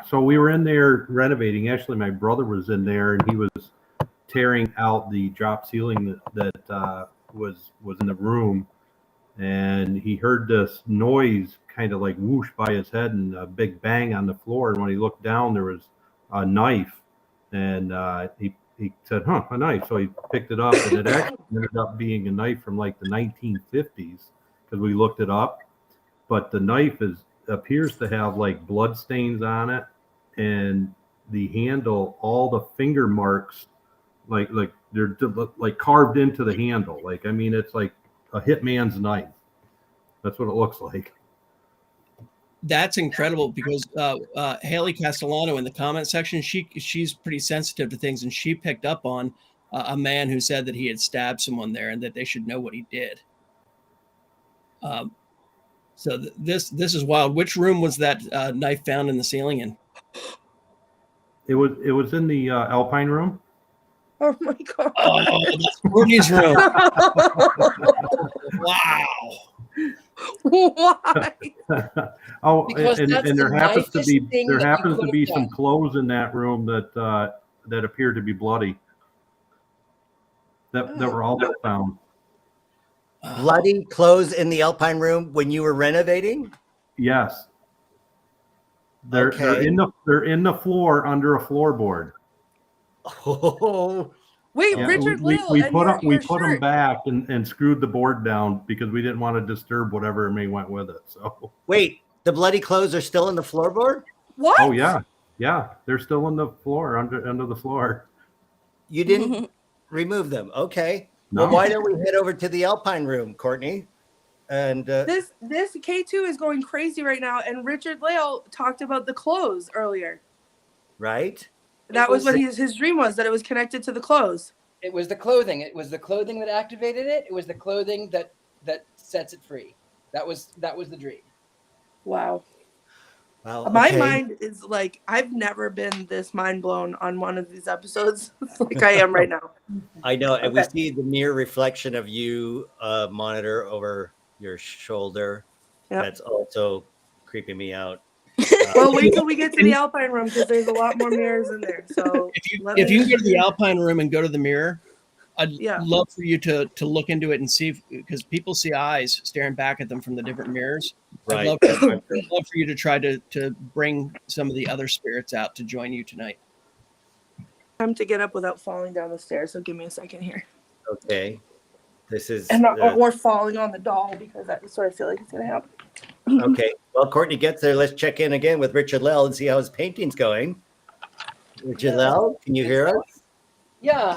So we were in there renovating. Actually, my brother was in there, and he was tearing out the drop ceiling that was in the room, and he heard this noise kind of like whoosh by his head and a big bang on the floor. And when he looked down, there was a knife, and he said, "Huh, a knife." So he picked it up, and it actually ended up being a knife from like the 1950s because we looked it up. But the knife appears to have like blood stains on it, and the handle, all the finger marks, like they're like carved into the handle. Like, I mean, it's like a hitman's knife. That's what it looks like. That's incredible because Haley Castellano in the comment section, she's pretty sensitive to things, and she picked up on a man who said that he had stabbed someone there and that they should know what he did. So this is wild. Which room was that knife found in the ceiling in? It was in the Alpine room. Oh my God. Oh, that's Courtney's room. Wow. Why? Oh, Because and that's there the happens to be nicest thing that you could have some done. clothes in that room that appear to be bloody. That were also found. Bloody clothes in the Alpine room when you were renovating? Yes. They're Okay. in the floor under a floorboard. Oh, Wait, Yeah, Richard-Lael, we and put your them shirt. back and screwed the board down because we didn't want to disturb whatever may went with it. So wait, the bloody clothes are still in the floorboard? What? oh yeah, they're still on the floor under the floor. You didn't remove them. Okay. No. Well, why don't we head over to the Alpine room, Courtney? And This K2 is going crazy right now, and Richard-Lael talked about the clothes earlier. right? That was what his dream was, that it was connected to the clothes. It was the clothing. It was the clothing that activated it. It was the clothing that sets it free. That was the dream. Wow. Wow. My okay. mind is like, I've never been this mind blown on one of these episodes like I am right now. I know, and we Okay. see the mirror reflection of you monitor over your shoulder. Yep. That's also creeping me out. Well, wait till we get to the Alpine room because there's a lot more mirrors in there. So If you can go to the Alpine room and go to the mirror, I'd Yeah. love for you to look into it and see, because people see eyes staring back at them from the different mirrors. Right. I'd love for you to try to bring some of the other spirits out to join you tonight. time to get up without falling down the stairs. So give me a second here. Okay. This is And not, or falling on the doll because that's what I feel like it's gonna happen. okay. Well, Courtney gets there. Let's check in again with Richard-Lael and see how his painting's going. Richard-Lael, can you hear us? Yeah,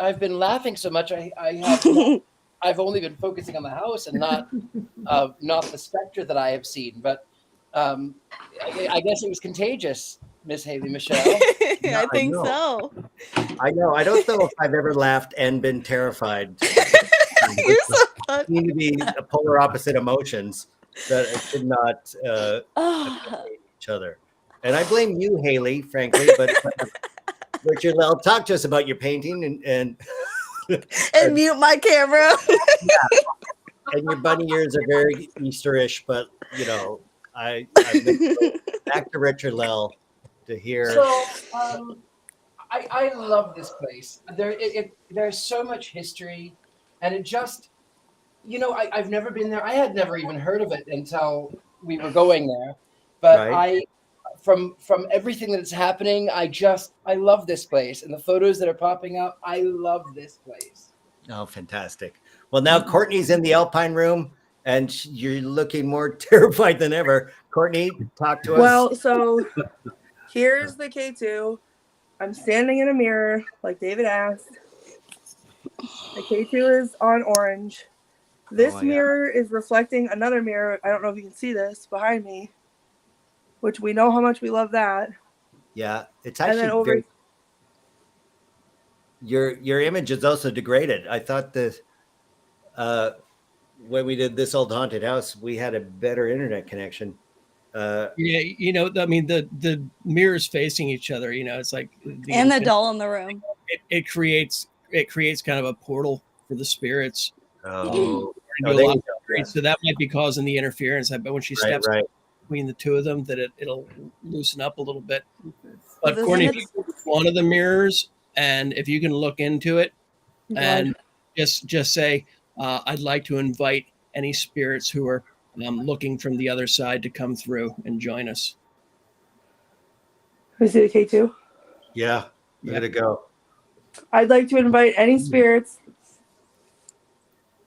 I've been laughing so much. I've only been focusing on the house and not the specter that I have seen. But I guess it was contagious, Miss Haley Michelle. Yeah, I think know. so. I know. I don't know if I've ever laughed and been terrified. You're so funny. Seem to be polar opposite emotions that should not Oh, accompany each other. And I blame you, Haley, frankly. But Richard-Lael, talk to us about your painting and and mute my camera. and your bunny ears are very Easterish. But you know, I'm back to Richard-Lael to hear. So I love this place. There's so much history, and it just, I've never been there. I had never even heard of it until we were going there. But Right. from everything that's happening, I love this place, and the photos that are popping up. I love this place. Oh, fantastic. Well, now Courtney's in the Alpine room, and you're looking more terrified than ever. Courtney, talk to us. Well, so here's the K2. I'm standing in a mirror, like David asked. The K2 is on orange. This mirror is reflecting another mirror. I don't know if you can see this behind me, which we know how much we love that. Yeah, it's actually very. Your image is also degraded. I thought that when we did This Old Haunted House, we had a better internet connection. Yeah, I mean the mirrors facing each other. It's like the doll in the room. It creates kind of a portal for the spirits. Oh, so that might be causing the interference. But when she steps between the two of them, that it'll loosen up a little bit. But Courtney, if you look at one of the mirrors, and if you can look into it, and just say, I'd like to invite any spirits who are looking from the other side to come through and join us. Can we see the K2? Yeah, let it go. I'd like to invite any spirits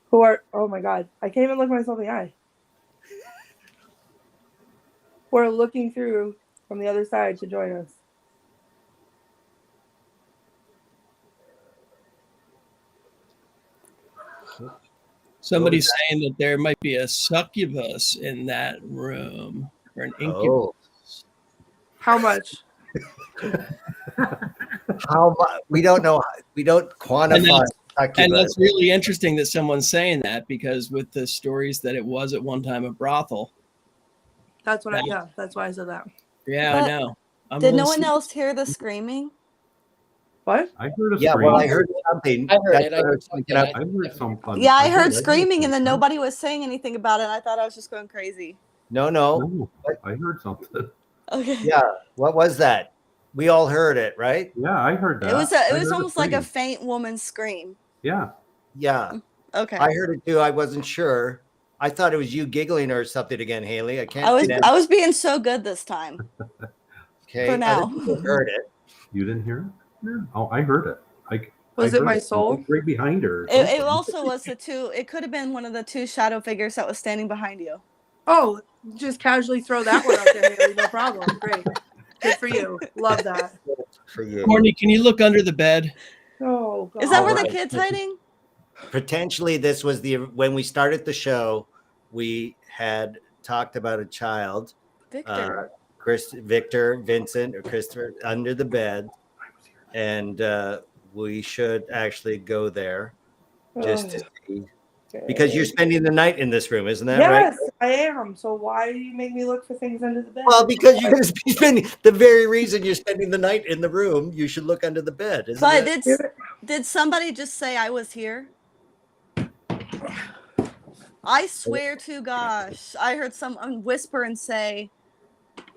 who are, oh my God, I can't even look myself in the eye. Who are looking through from the other side to join us. Somebody's saying that there might be a succubus in that room, or an incubus. Oh. How much? How much? We don't know. We don't quantify. And that's really interesting that someone's saying that, because with the stories that it was at one time a brothel. That's what that's why I said that. Yeah, but I know. Did no one else hear the screaming? What? I heard a scream. Yeah, well, I heard something. I heard it. I heard something. Yeah, I heard screaming, and then nobody was saying anything about it. And I thought I was just going crazy. No. I heard something. Okay. Yeah, what was that? We all heard it, right? Yeah, I heard that. It was almost like a faint woman's scream. Yeah. Yeah. Okay. I heard it too. I wasn't sure. I thought it was you giggling or something again, Haley. I can't. I was being so good this time. Okay. For now. I heard it. You didn't hear it? No. Oh, I heard it. Was it my soul? Right behind her. It also was the two. It could have been one of the two shadow figures that was standing behind you. Oh, just casually throw that one out there, Haley. No problem. Great. Good for you. Love that. For you. Courtney, can you look under the bed? Oh, God. Is that where the kid's hiding? Potentially, this was when we started the show, we had talked about a child, Victor, Vincent, or Christopher under the bed, and we should actually go there just to see. Because you're spending the night in this room, isn't that right? Yes, I am. So why do you make me look for things under the bed? Well, because you're going to be spending the very reason you're spending the night in the room. You should look under the bed. Isn't it? Did somebody just say I was here? I swear to gosh, I heard someone whisper and say,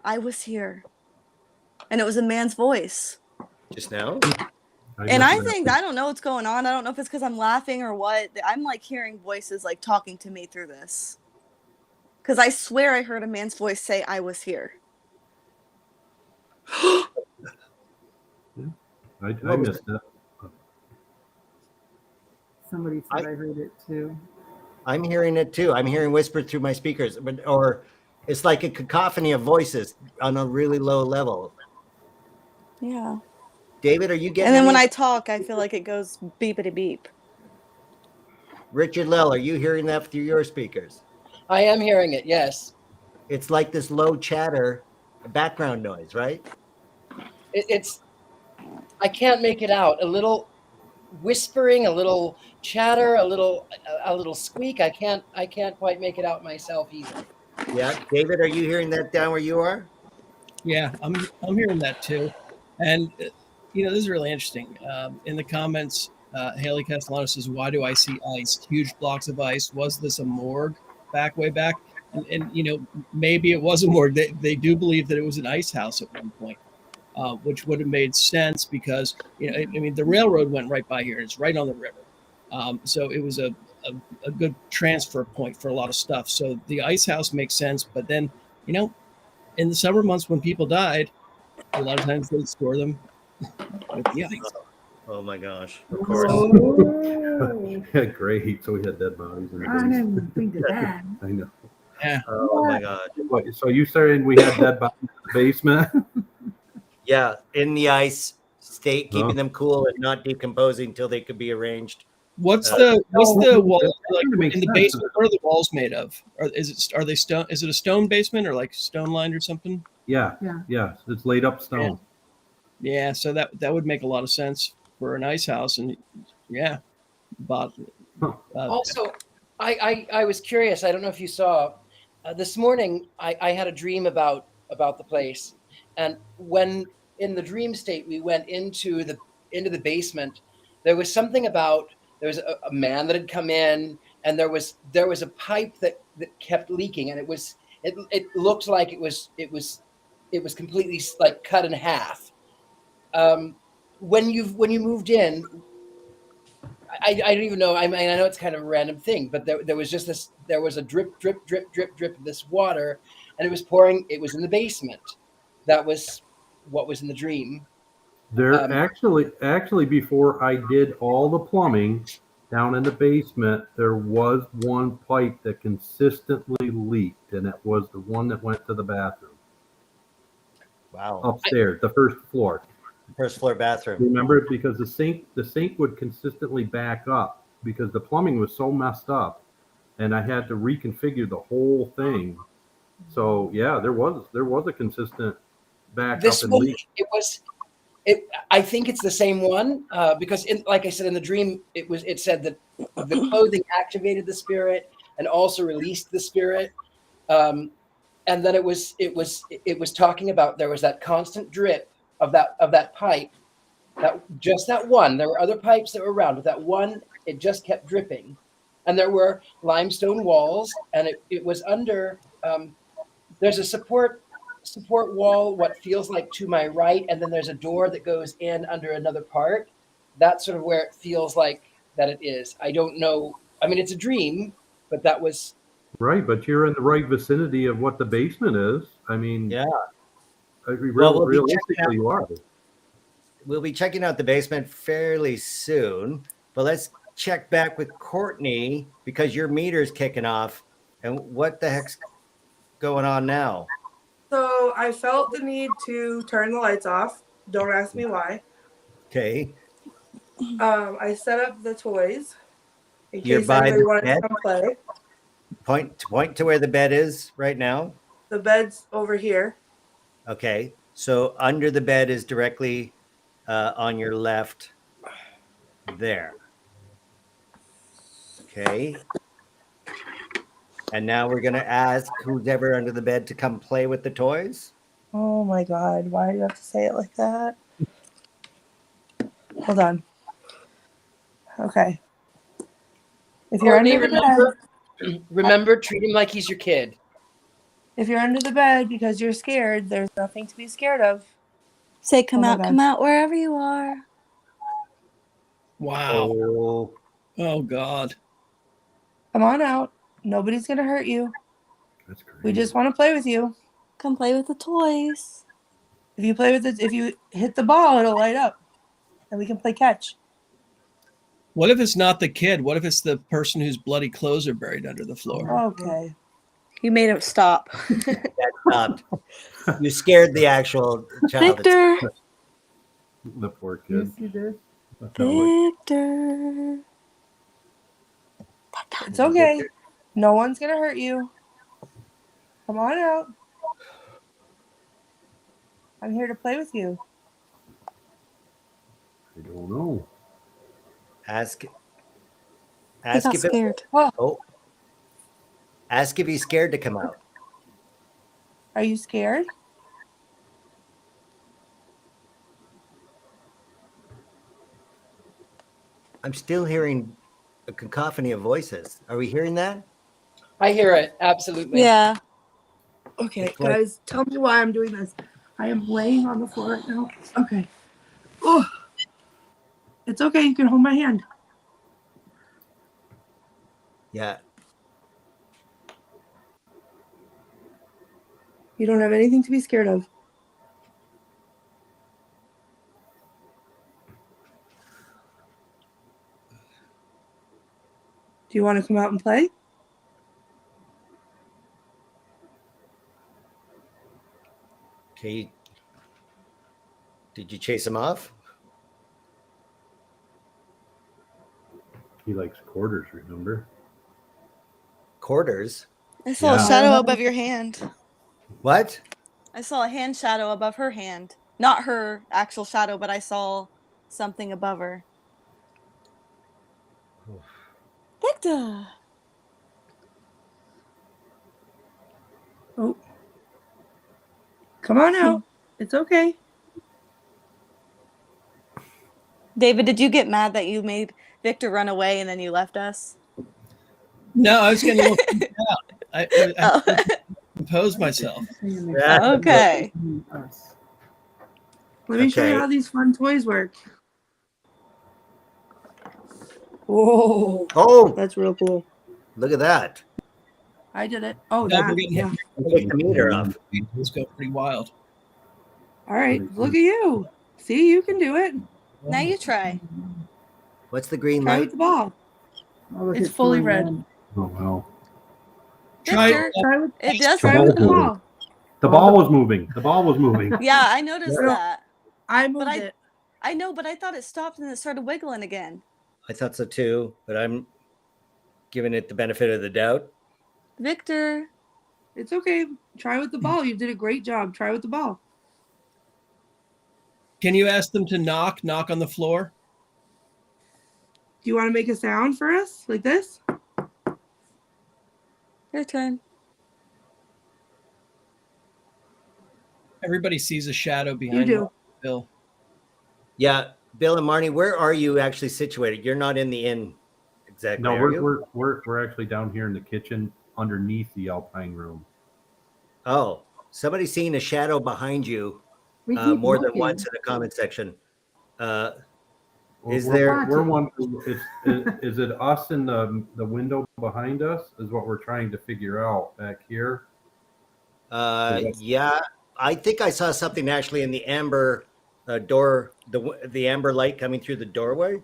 I was here. And it was a man's voice. Just now? And I don't know what's going on. I don't know if it's because I'm laughing or what. I'm like hearing voices like talking to me through this. Because I swear I heard a man's voice say, I was here. I missed it. Somebody said I heard it too. I'm hearing it too. I'm hearing whispered through my speakers, or it's like a cacophony of voices on a really low level. Yeah. David, are you getting? And then when I talk, I feel like it goes beepity beep. Richard-Lael, are you hearing that through your speakers? I am hearing it. Yes. It's like this low chatter, background noise, right? It's. I can't make it out. A little whispering, a little chatter, a little squeak. I can't quite make it out myself either. Yeah, David, are you hearing that down where you are? Yeah, I'm hearing that too, and this is really interesting. In the comments, Haley Castellano says, "Why do I see ice? Huge blocks of ice. Was this a morgue way back?" And maybe it was a morgue. They do believe that it was an ice house at one point. Which would have made sense because, the railroad went right by here. It's right on the river. So it was a good transfer point for a lot of stuff. So the ice house makes sense. But then, in the summer months when people died, a lot of times they'd store them with the ice. Oh my gosh! Of Oh, course. Yeah, great. So we had dead bodies in the I didn't basement. even think of that. I know. Yeah. Oh my gosh! What, so you saying we had dead bodies in the basement? Yeah, in the ice, state keeping Oh. them cool and not decomposing until they could be arranged. What's Uh, the wall That like kinda makes in the sense. basement? What are the walls made of? Are they stone? Is it a stone basement or like stone lined or something? Yeah, Yeah. yeah. It's laid up stone. Yeah, so that would make a lot of sense for an ice house, and yeah, but Also, I was curious. I don't know if you saw this morning. I had a dream about the place, and when in the dream state we went into the basement, there was something about there was a man that had come in, and there was a pipe that kept leaking, and it looked like it was completely like cut in half. When you moved in, I don't even know. I mean, I know it's kind of a random thing, but there was just this. There was a drip, drip, drip, drip, drip of this water, and it was pouring. It was in the basement. That was what was in the dream. There Um, actually before I did all the plumbing down in the basement, there was one pipe that consistently leaked, and it was the one that went to the bathroom Wow. upstairs, the first floor. First floor bathroom. Remember, because the sink would consistently back up because the plumbing was so messed up, and I had to reconfigure the whole thing. So yeah, there was a consistent back this up and one, leak. I think it's the same one because, like I said in the dream, it said that the clothing activated the spirit and also released the spirit, and then it was talking about there was that constant drip of that pipe, that one. There were other pipes that were around, but that one, it just kept dripping, and there were limestone walls, and it was under. There's a support wall, what feels like to my right, and then there's a door that goes in under another part. That's sort of where it feels like that it is. I don't know. I mean, it's a dream, but that was Right, but you're in the right vicinity of what the basement is. I mean, Yeah. realistically, we'll be checking out- you are. We'll be checking out the basement fairly soon, but let's check back with Courtney because your meter's kicking off. And what the heck's going on now? So I felt the need to turn the lights off. Don't ask me why. Okay. I set up the toys in You're case by anybody the wanted bed? to come play. Point to where the bed is right now. The bed's over here. Okay. So under the bed is directly on your left there. Okay. And now we're going to ask who's ever under the bed to come play with the toys. Oh my God. Why do you have to say it like that? Hold on. Okay. If you're Courtney, under the bed, remember, treat him like he's your kid. if you're under the bed because you're scared, there's nothing to be scared of. Say, come Oh my out, God. come out, wherever you are. wow. Oh God. Come on out. Nobody's gonna hurt you. That's crazy. We just want to play with you. Come play with the toys. If you play with it, if you hit the ball, it'll light up, and we can play catch. What if it's not the kid? What if it's the person whose bloody clothes are buried under the floor? Okay. You made him stop. That stopped. You scared the actual child. Victor. The poor kid. Yes, you did. Victor. It's okay. No one's gonna hurt you. Come on out. I'm here to play with you. I don't know. Ask He got if scared. ask if he's scared to come out. Are you scared? I'm still hearing a cacophony of voices. Are we hearing that? I hear it absolutely. Yeah. Okay, It's like- guys, tell me why I'm doing this. I am laying on the floor right now. Okay. Oh, it's okay. You can hold my hand. Yeah. You don't have anything to be scared of. Do you want to come out and play? Okay. Did you chase him off? He likes quarters, remember? Quarters? I saw Yeah. a shadow above your hand. What? I saw a hand shadow above her hand. Not her actual shadow, but I saw something above her. Victor! Oh. Come on out. It's okay. David, did you get mad that you made Victor run away and then you left us? No, I was getting a little freaked out. I Oh. composed myself. Okay. Let me show you Okay. how these fun toys work. Whoa, Oh, that's real cool. look at that. I did it. Oh, No, that. we're getting Yeah. Take the meter off. Let's go pretty wild. All right. Look at you. See, you can do it. Now you try. What's the green Try light? with the ball. Oh, look, It's fully going red. on. Oh, wow. Try Victor, Try with, it does try ball with the moving. ball. The ball was moving. The ball was moving. Yeah, I noticed Yeah. that. I moved I- it. I know, but I thought it stopped and it started wiggling again. I thought so too, but I'm giving it the benefit of the doubt. Victor, It's okay. Try with the ball. You did a great job. Try with the ball. Can you ask them to knock on the floor? Do you want to make a sound for us like this? your turn. Everybody sees a shadow behind You do. Bill. Yeah, Bill and Marnie, where are you actually situated? You're not in the inn exactly. No, are you? we're actually down here in the kitchen underneath the Alpine room. Oh, somebody's seeing a shadow behind you. We keep More than looking. once in the comment section. Is We're- there? We're one. Is it us in the window behind us? Is what we're trying to figure out back here. Yeah, I think I saw something actually in the amber door, the amber light coming through the doorway.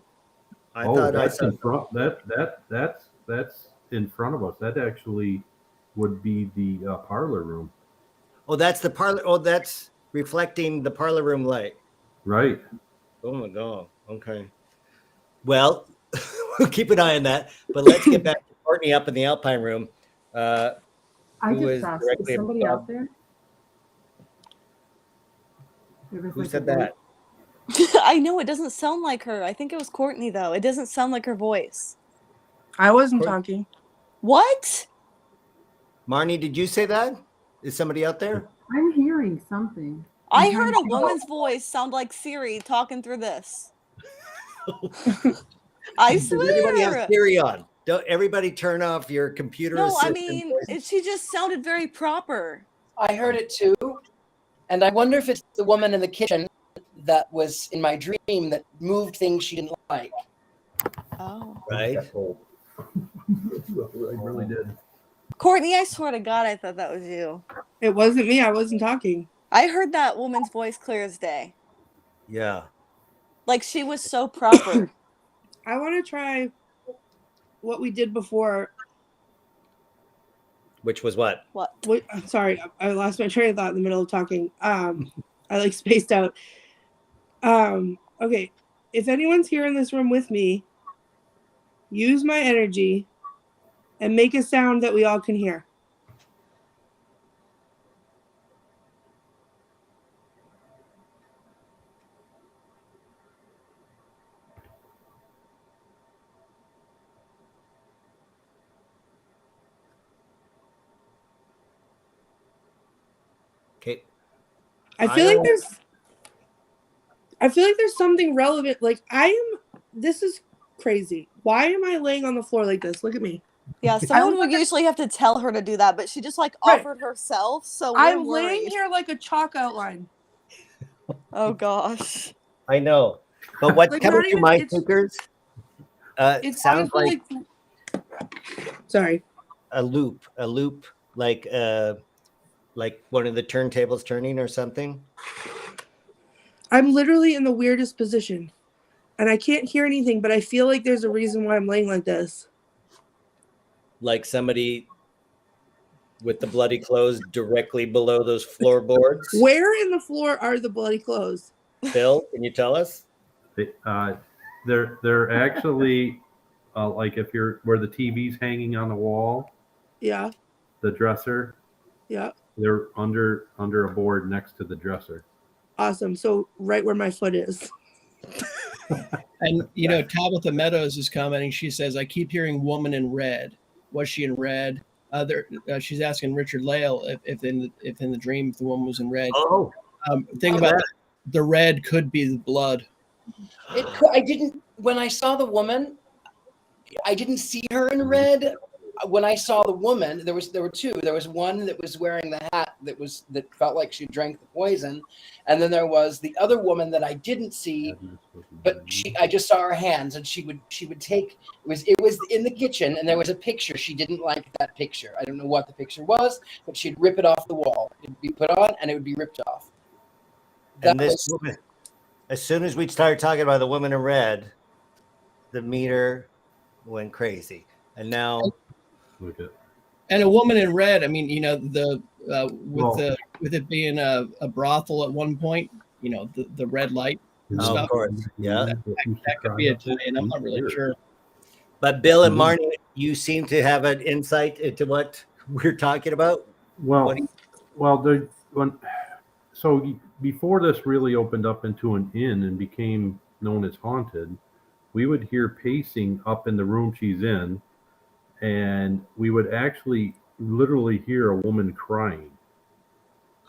I thought I that's saw. in front. That's in front of us. That actually would be the parlor room. Oh, that's the parlor. Oh, that's reflecting the parlor room light. Right. Oh my god. Okay. Well, we'll keep an eye on that. But let's get back to Courtney up in the Alpine room. I Who is just asked, is directly somebody above- out there? There was Who like a said voice. that? I know it doesn't sound like her. I think it was Courtney though. It doesn't sound like her voice. I wasn't Cool. talking. What? Marnie, did you say that? Is somebody out there? I'm hearing something. I I'm heard trying a to- woman's voice sound like Siri talking through this. I Does anybody have swear. Siri on? Don't everybody turn off your computer No, I assistant mean, voice? she just sounded very proper. I heard it too. And I wonder if it's the woman in the kitchen that was in my dream that moved things she didn't like. Oh. Right. I really did. Courtney, I swear to God, I thought that was you. It wasn't me. I wasn't talking. I heard that woman's voice clear as day. Yeah. Like she was so proper. I want to try what we did before. Which was what? What? Wait, I'm sorry, I lost my train of thought in the middle of talking. I like spaced out. Okay, if anyone's here in this room with me, use my energy and make a sound that we all can hear. Okay. I feel like don't- there's something relevant. Like this is crazy. Why am I laying on the floor like this? Look at me. Yeah, someone would usually have to tell her to do that, but she just like Right. offered herself. So we're I'm worried. laying here like a chalk outline. Oh gosh. I know. But what's Like, coming not through even- my it's- speakers It's sounds like honestly sorry. a loop, like one of the turntables turning or something. I'm literally in the weirdest position. And I can't hear anything, but I feel like there's a reason why I'm laying like this. like somebody with the bloody clothes directly below those floorboards? Where in the floor are the bloody clothes? Phil, can you tell us? They're actually like if you're where the TV's hanging on the wall, Yeah, the dresser. yeah. They're under a board next to the dresser. Awesome. So right where my foot is. And, you know, Tabitha Meadows is commenting. She says, I keep hearing woman in red. Was she in red? She's asking Richard-Lael if in the dream, if the woman was in red. Oh, Think about that. The red could be the blood. I didn't, when I saw the woman, I didn't see her in red. When I saw the woman, there were two. There was one that was wearing the hat that felt like she drank the poison, and then there was the other woman that I didn't see, but I just saw her hands, and she would take it was in the kitchen, and there was a picture. She didn't like that picture. I don't know what the picture was, but she'd rip it off the wall. It'd be put on, and it would be ripped off. and this woman, as soon as we started talking about the woman in red, the meter went crazy, and now. And a woman in red. I mean, you know, with it being a brothel at one point, you know, the red light stuff. Of course, yeah. That could be a tie-in. I'm not really sure. But Bill and Marnie, you seem to have an insight into what we're talking about. Before this really opened up into an inn and became known as haunted, we would hear pacing up in the room she's in. And we would actually literally hear a woman crying.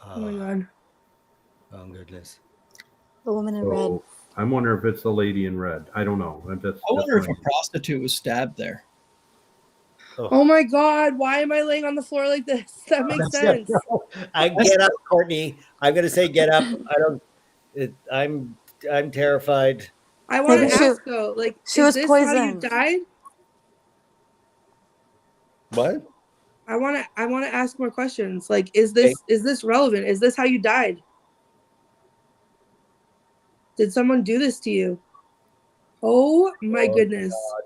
Oh my God. Oh goodness. The woman in red. I'm wondering if it's the lady in red. I don't know. I wonder if a prostitute was stabbed there. Oh my God. Why am I laying on the floor like this? That makes sense. I get up, Courtney. I'm going to say get up. I'm terrified. I want to ask though, like, she is was this poisoned. how you died? What? I want to ask more questions. Like, is this relevant? Is this how you died? Did someone do this to you? Oh my goodness. God.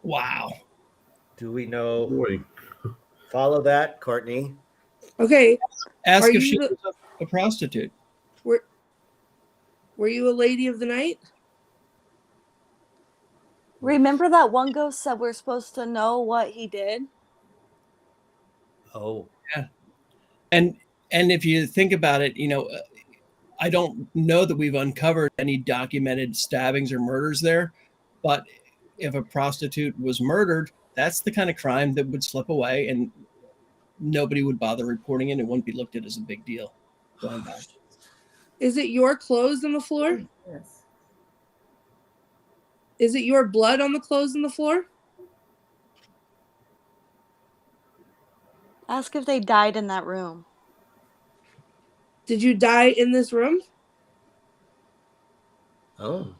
Wow. Do we know? Boy. Follow that, Courtney. Okay. Ask if she was a prostitute. Were you a lady of the night? Remember that one ghost said we're supposed to know what he did? Oh. Yeah. And if you think about it, you know, I don't know that we've uncovered any documented stabbings or murders there, but if a prostitute was murdered, that's the kind of crime that would slip away and nobody would bother reporting it. It wouldn't be looked at as a big deal going back. Is it your clothes on the floor? Yes. Is it your blood on the clothes on the floor? Ask if they died in that room. Did you die in this room? Oh.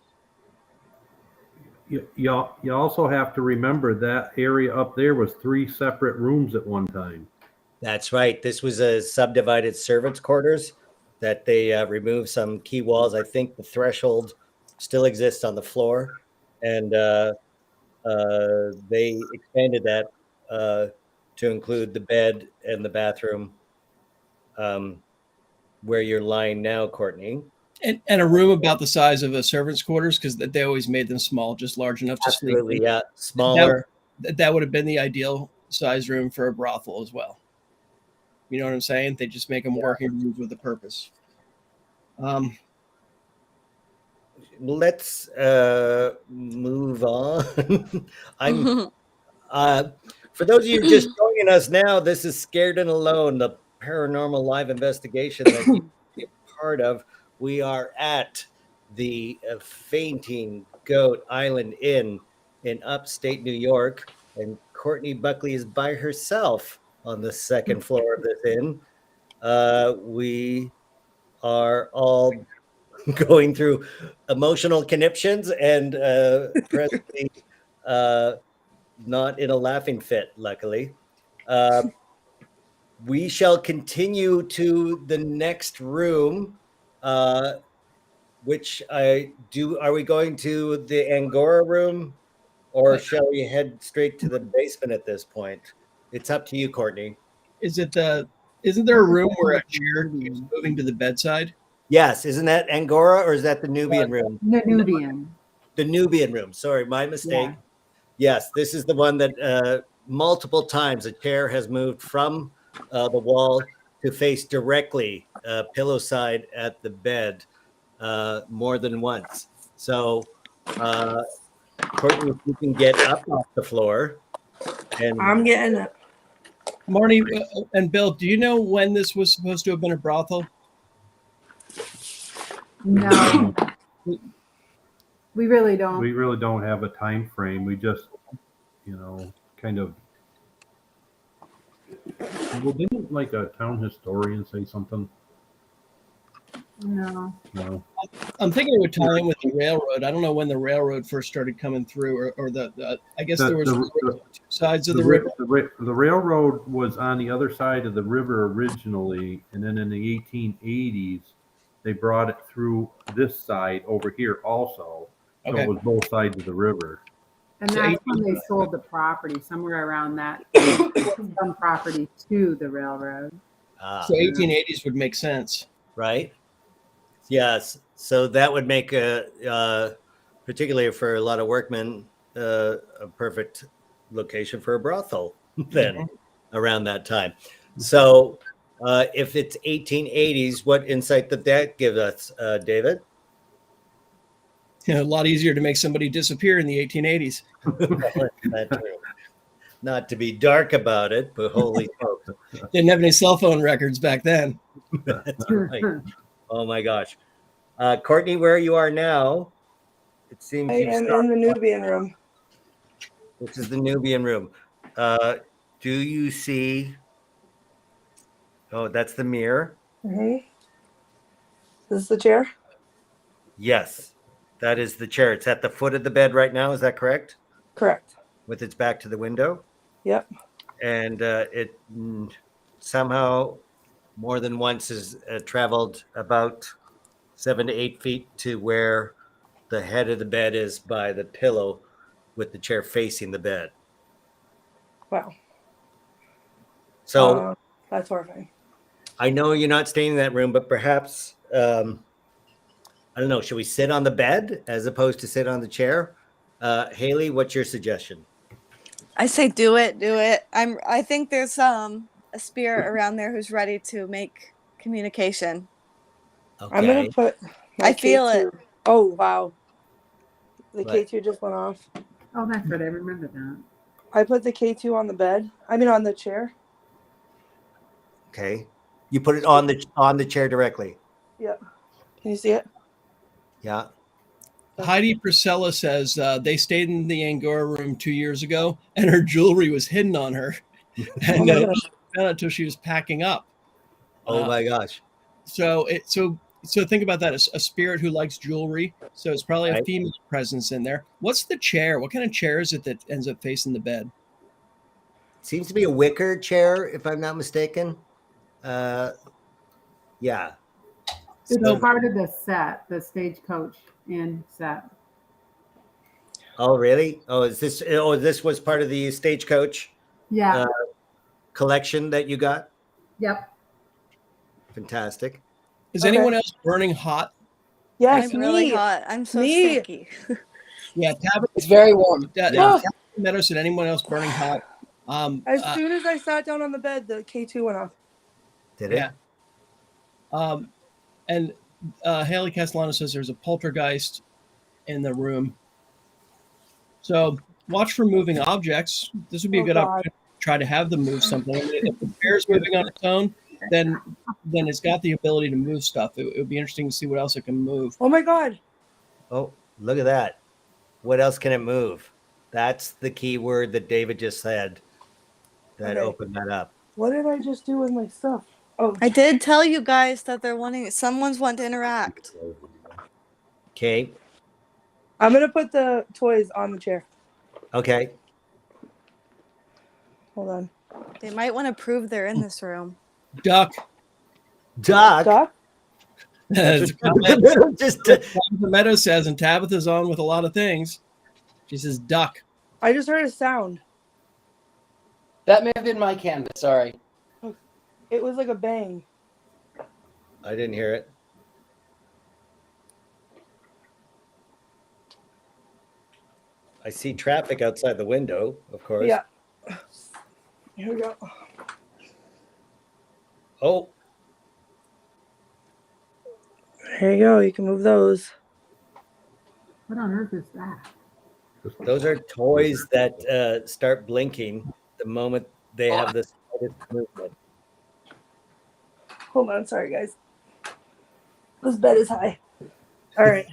You also have to remember that area up there was 3 separate rooms at one time. That's right. This was a subdivided servants' quarters that they removed some key walls. I think the threshold still exists on the floor. And they expanded that to include the bed and the bathroom where you're lying now, Courtney. And a room about the size of a servant's quarters, because they always made them small, just large enough to sleep. Absolutely, yeah. Smaller. That would have been the ideal size room for a brothel as well. You know what I'm saying? They just make them working rooms with a purpose. Let's move on. For those of you just joining us now, this is Scared and Alone, the paranormal live investigation that you be a part of. We are at the Fainting Goat Island Inn in upstate New York, and Courtney Buckley is by herself on the second floor of this inn. We are all going through emotional conniptions and presently not in a laughing fit, luckily. We shall continue to the next room, which I do. Are we going to the Angora room, or shall we head straight to the basement at this point? It's up to you, Courtney. Isn't there a room where a chair keeps moving to the bedside? Yes, isn't that Angora or is that the Nubian room? The Nubian. The Nubian room. Sorry, my mistake. Yeah. Yes, this is the one that multiple times a chair has moved from the wall to face directly pillow side at the bed more than once. So, Courtney, if you can get up off the floor. And I'm getting it. Marnie and Bill, do you know when this was supposed to have been a brothel? No. We really don't. We really don't have a time frame. We just, kind of. Well, didn't like a town historian say something? No. No. I'm thinking it would tie in with the railroad. I don't know when the railroad first started coming through, or I guess there was two sides of the river. The railroad was on the other side of the river originally, and then in the 1880s, they brought it through this side over here also. So Okay. it was both sides of the river. And So that's when they sold the property, somewhere around that, some property to the railroad. So 1880s would make sense. right? Yes. So that would make particularly for a lot of workmen, a perfect location for a brothel then around that time. So if it's 1880s, what insight did that give us, David? A lot easier to make somebody disappear in the 1880s. That's true. Not to be dark about it, but holy smokes. Didn't have any cell phone records back then. That's right. Oh my gosh. Courtney, where you are now, it seems I you've am stopped. in the Nubian room. This is the Nubian room. Do you see? Oh, that's the mirror. Mm-hmm. This is the chair? Yes, that is the chair. It's at the foot of the bed right now. Is that correct? Correct. With its back to the window. Yep. And it somehow more than once has traveled about 7 to 8 feet to where the head of the bed is by the pillow with the chair facing the bed. Wow. So That's horrifying. I know you're not staying in that room, but perhaps, I don't know, should we sit on the bed as opposed to sit on the chair? Haley, what's your suggestion? I say do it. I think there's a spirit around there who's ready to make communication. Okay. I'm gonna put my I feel K2. it. Oh wow. The What? K2 just went off. Oh, that's right. I remember that. I put the K2 on the bed. I mean on the chair. Okay. You put it on the chair directly. Yep. Can you see it? Yeah. Heidi Priscilla says they stayed in the Angora room 2 years ago, and her jewelry was hidden on her, and she found out until she was packing up. Oh my gosh. So think about that: a spirit who likes jewelry. So it's probably a Right. female presence in there. What's the chair? What kind of chair is it that ends up facing the bed? Seems to be a wicker chair, if I'm not mistaken. Yeah. It's So- part of the set, the stagecoach and set. Oh, really? Oh, this was part of the stagecoach Yeah. collection that you got? Yep. Fantastic. Is Okay. anyone else burning hot? Yes, I'm really me. hot. I'm so Me. sticky. Yeah, Tabitha, It's very warm. Yeah. Meadows said anyone else burning hot? As soon as I sat down on the bed, the K2 went off. Did it? Yeah. And Haley Castellano says there's a poltergeist in the room. So watch for moving objects. This would be a Oh, good God. opportunity to try to have them move something. I mean, if the chair's moving on its own, then it's got the ability to move stuff. It would be interesting to see what else it can move. Oh my God. Oh, look at that. What else can it move? That's the key word that David just said that Okay. opened that up. What did I just do with my stuff? Oh, I did tell you guys that someone's wanting to interact. Okay. I'm gonna put the toys on the chair. Okay. Hold on. They might want to prove they're in this room. Duck. Doc. Doc? Tabitha Just Meadows says, and Tabitha's on with a lot of things. She says duck. I just heard a sound. That may have been my canvas. Sorry. It was like a bang. I didn't hear it. I see traffic outside the window, of course. Yeah. Here we go. Oh, Here you go. You can move those. What on earth is that? those are toys that start blinking the moment they have this movement. Hold on. Sorry, guys. This bed is high. All right.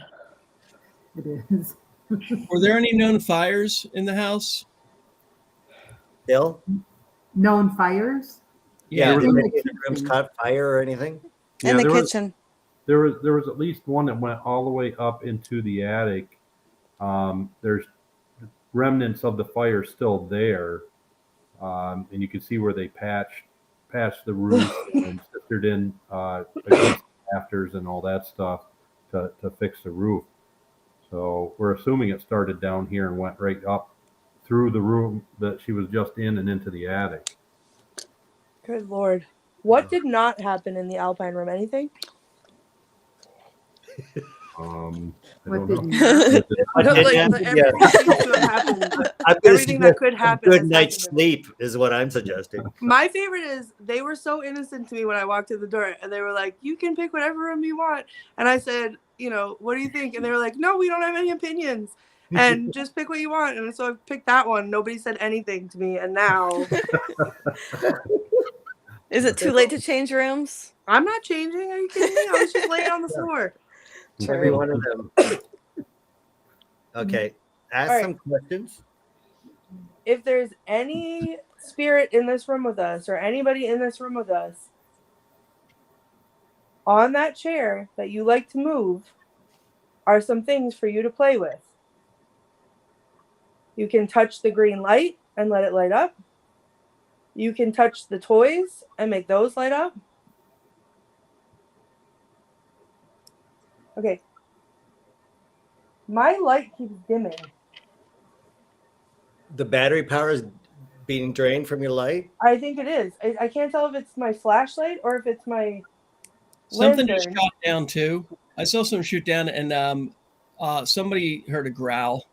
It is. Were there any known fires in the house? Bill? Known fires? Yeah, In did the any of the rooms kitchen. caught fire or anything? In the there was- kitchen. There was at least one that went all the way up into the attic. There's remnants of the fire still there, and you can see where they patched the roof and sistered in against the rafters and all that stuff to fix the roof. So we're assuming it started down here and went right up through the room that she was just in and into the attic. Good Lord. What did not happen in the Alpine room? Anything? I What don't did know. you? I No, did like, have- everything yeah. seems to have happened. I'm gonna Everything that suggest could a happen. good has night's happened in it. sleep is what I'm suggesting. My favorite is they were so innocent to me when I walked through the door, and they were like, "You can pick whatever room you want." And I said, "What do you think?" And they were like, "No, we don't have any opinions, and just pick what you want." And so I picked that one. Nobody said anything to me, and now Is it too late to change rooms? I'm not changing. Are you kidding me? I was just laying on the floor. Every one of them. Okay, ask All right. some questions. If there's any spirit in this room with us, or anybody in this room with us, on that chair that you like to move are some things for you to play with. You can touch the green light and let it light up. You can touch the toys and make those light up. Okay. My light keeps dimming. The battery power is being drained from your light. I think it is. I can't tell if it's my flashlight or if it's my Something just lantern. shot down too. I saw someone shoot down, and somebody heard a growl.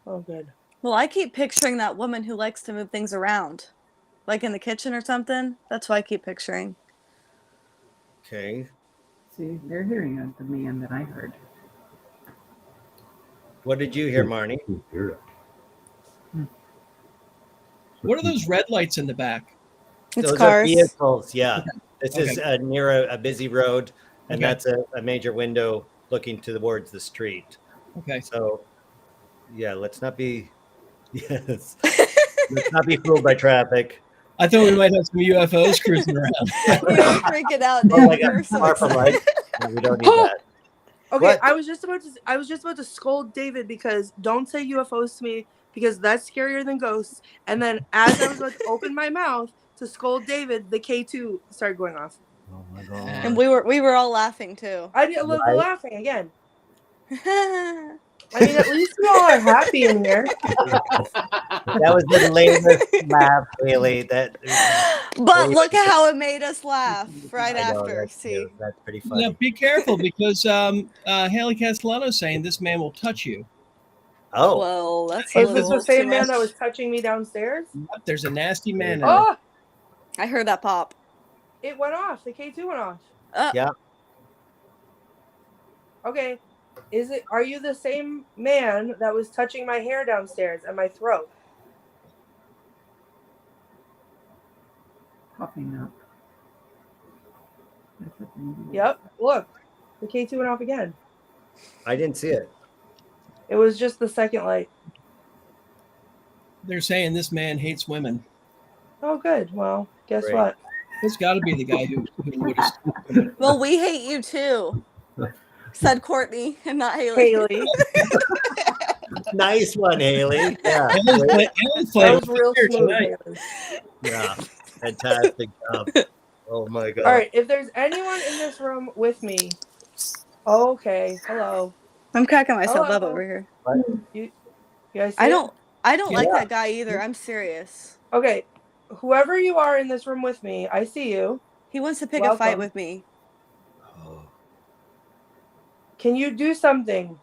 Oh, good. Well, I keep picturing that woman who likes to move things around, like in the kitchen or something. That's what I keep picturing. Okay. See, they're hearing the man that I heard. What did you hear, Marnie? What are those red lights in the back? It's Those are cars. vehicles. Yeah. This Okay. is near a busy road, and Okay. that's a major window looking towards the street. Okay. So, yeah, let's not be. Yes. Let's not be fooled by traffic. I thought we might have some UFOs cruising around. You were freaking out, Oh dude. my You were God! so Far from excited. light. No, we don't need that. Okay, What? I was just about to scold David because don't say UFOs to me because that's scarier than ghosts. And then as I was about to open my mouth to scold David, the K2 started going off. Oh my God. And we were all laughing too. I did Right. laughing again. I mean, at least you all are happy in here. That was the lamest laugh, Haley. That. But look at how it made us laugh right I know, after. that's, See, that's pretty Now funny. be careful because Haley Castellano is saying this man will touch you. Oh, well, that's Is a this little the same too man much. that was touching me downstairs? Yep, there's a nasty man in there. Oh, I heard that pop. it went off. The K2 went off. yeah. Okay. Are you the same man that was touching my hair downstairs and my throat? Popping up. That's what they do. Yep. Look, the K2 went off again. I didn't see it. It was just the second light. They're saying this man hates women. Oh, good. Well, guess Great. what? It's got to be the guy who would have. Well, we hate you too, said Courtney and not Haley. Haley. Nice one, Haley. Yeah. Haley That played was real here smooth. tonight. Haley. Yeah. Fantastic job. Oh my God. All right. If there's anyone in this room with me, okay. Hello. I'm cracking myself up Hello. over here. You guys see I it? don't. I don't like Yeah. that guy either. I'm serious. Okay, whoever you are in this room with me, I see you. He wants to pick a fight Welcome. with me. Oh. Can you do something?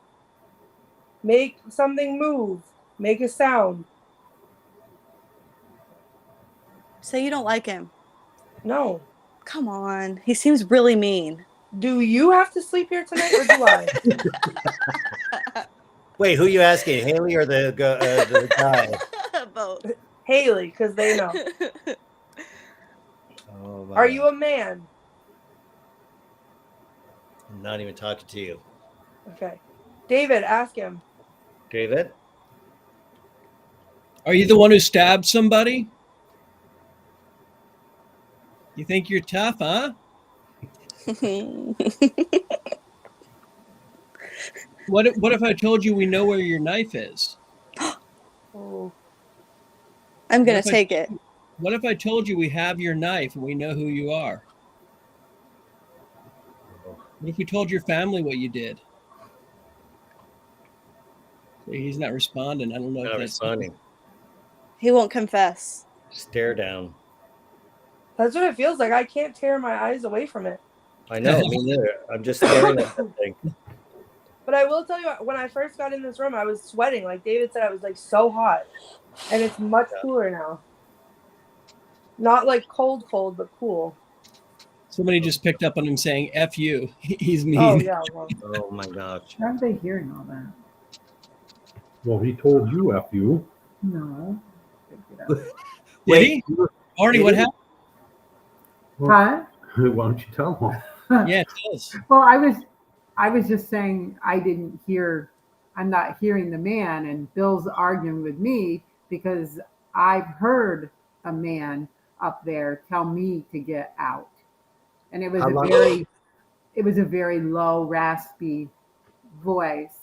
Make something move. Make a sound. Say you don't like him. No. Come on. He seems really mean. Do you have to sleep here tonight, or do I? Wait, who are you asking, Haley or the guy? Both. Haley, because they know. Oh, my Are you God. a man? I'm not even talking to you. Okay. David, ask him. David? Are you the one who stabbed somebody? You think you're tough, huh? What if I told you we know where your knife is? Oh. I'm What going if to I- take it. What if I told you we have your knife and we know who you are? What if we told your family what you did? See, he's not responding. I don't know Not if that's responding. He won't confess. Stare down. That's what it feels like. I can't tear my eyes away from it. I know, me neither. I'm just staring at that thing. But I will tell you, when I first got in this room, I was sweating. Like David said, I was like so hot. And it's much cooler now. Not like cold, but cool. Somebody just picked up on him saying "F you." He's mean. Oh, yeah. Well, Oh, my gosh. How are they hearing all that? Well, he told you, F you. No. Pick it up. Did Wait. he? Arnie, what happened? Huh? Why don't you tell him? Yeah, tell us. Well, I was just saying I'm not hearing the man, and Bill's arguing with me because I've heard a man up there tell me to get out. And it was How long- it was a very low, raspy voice.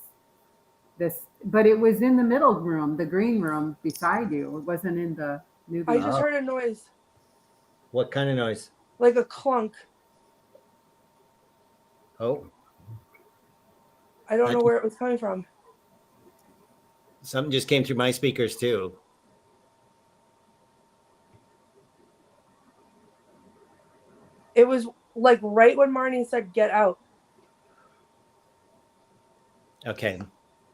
But it was in the middle room, the green room beside you. It wasn't in the newbie. I just heard a noise, What kind of noise? like a clunk. Oh, I don't know where it was coming from. something just came through my speakers too. It was like right when Marnie said, "Get out." Okay.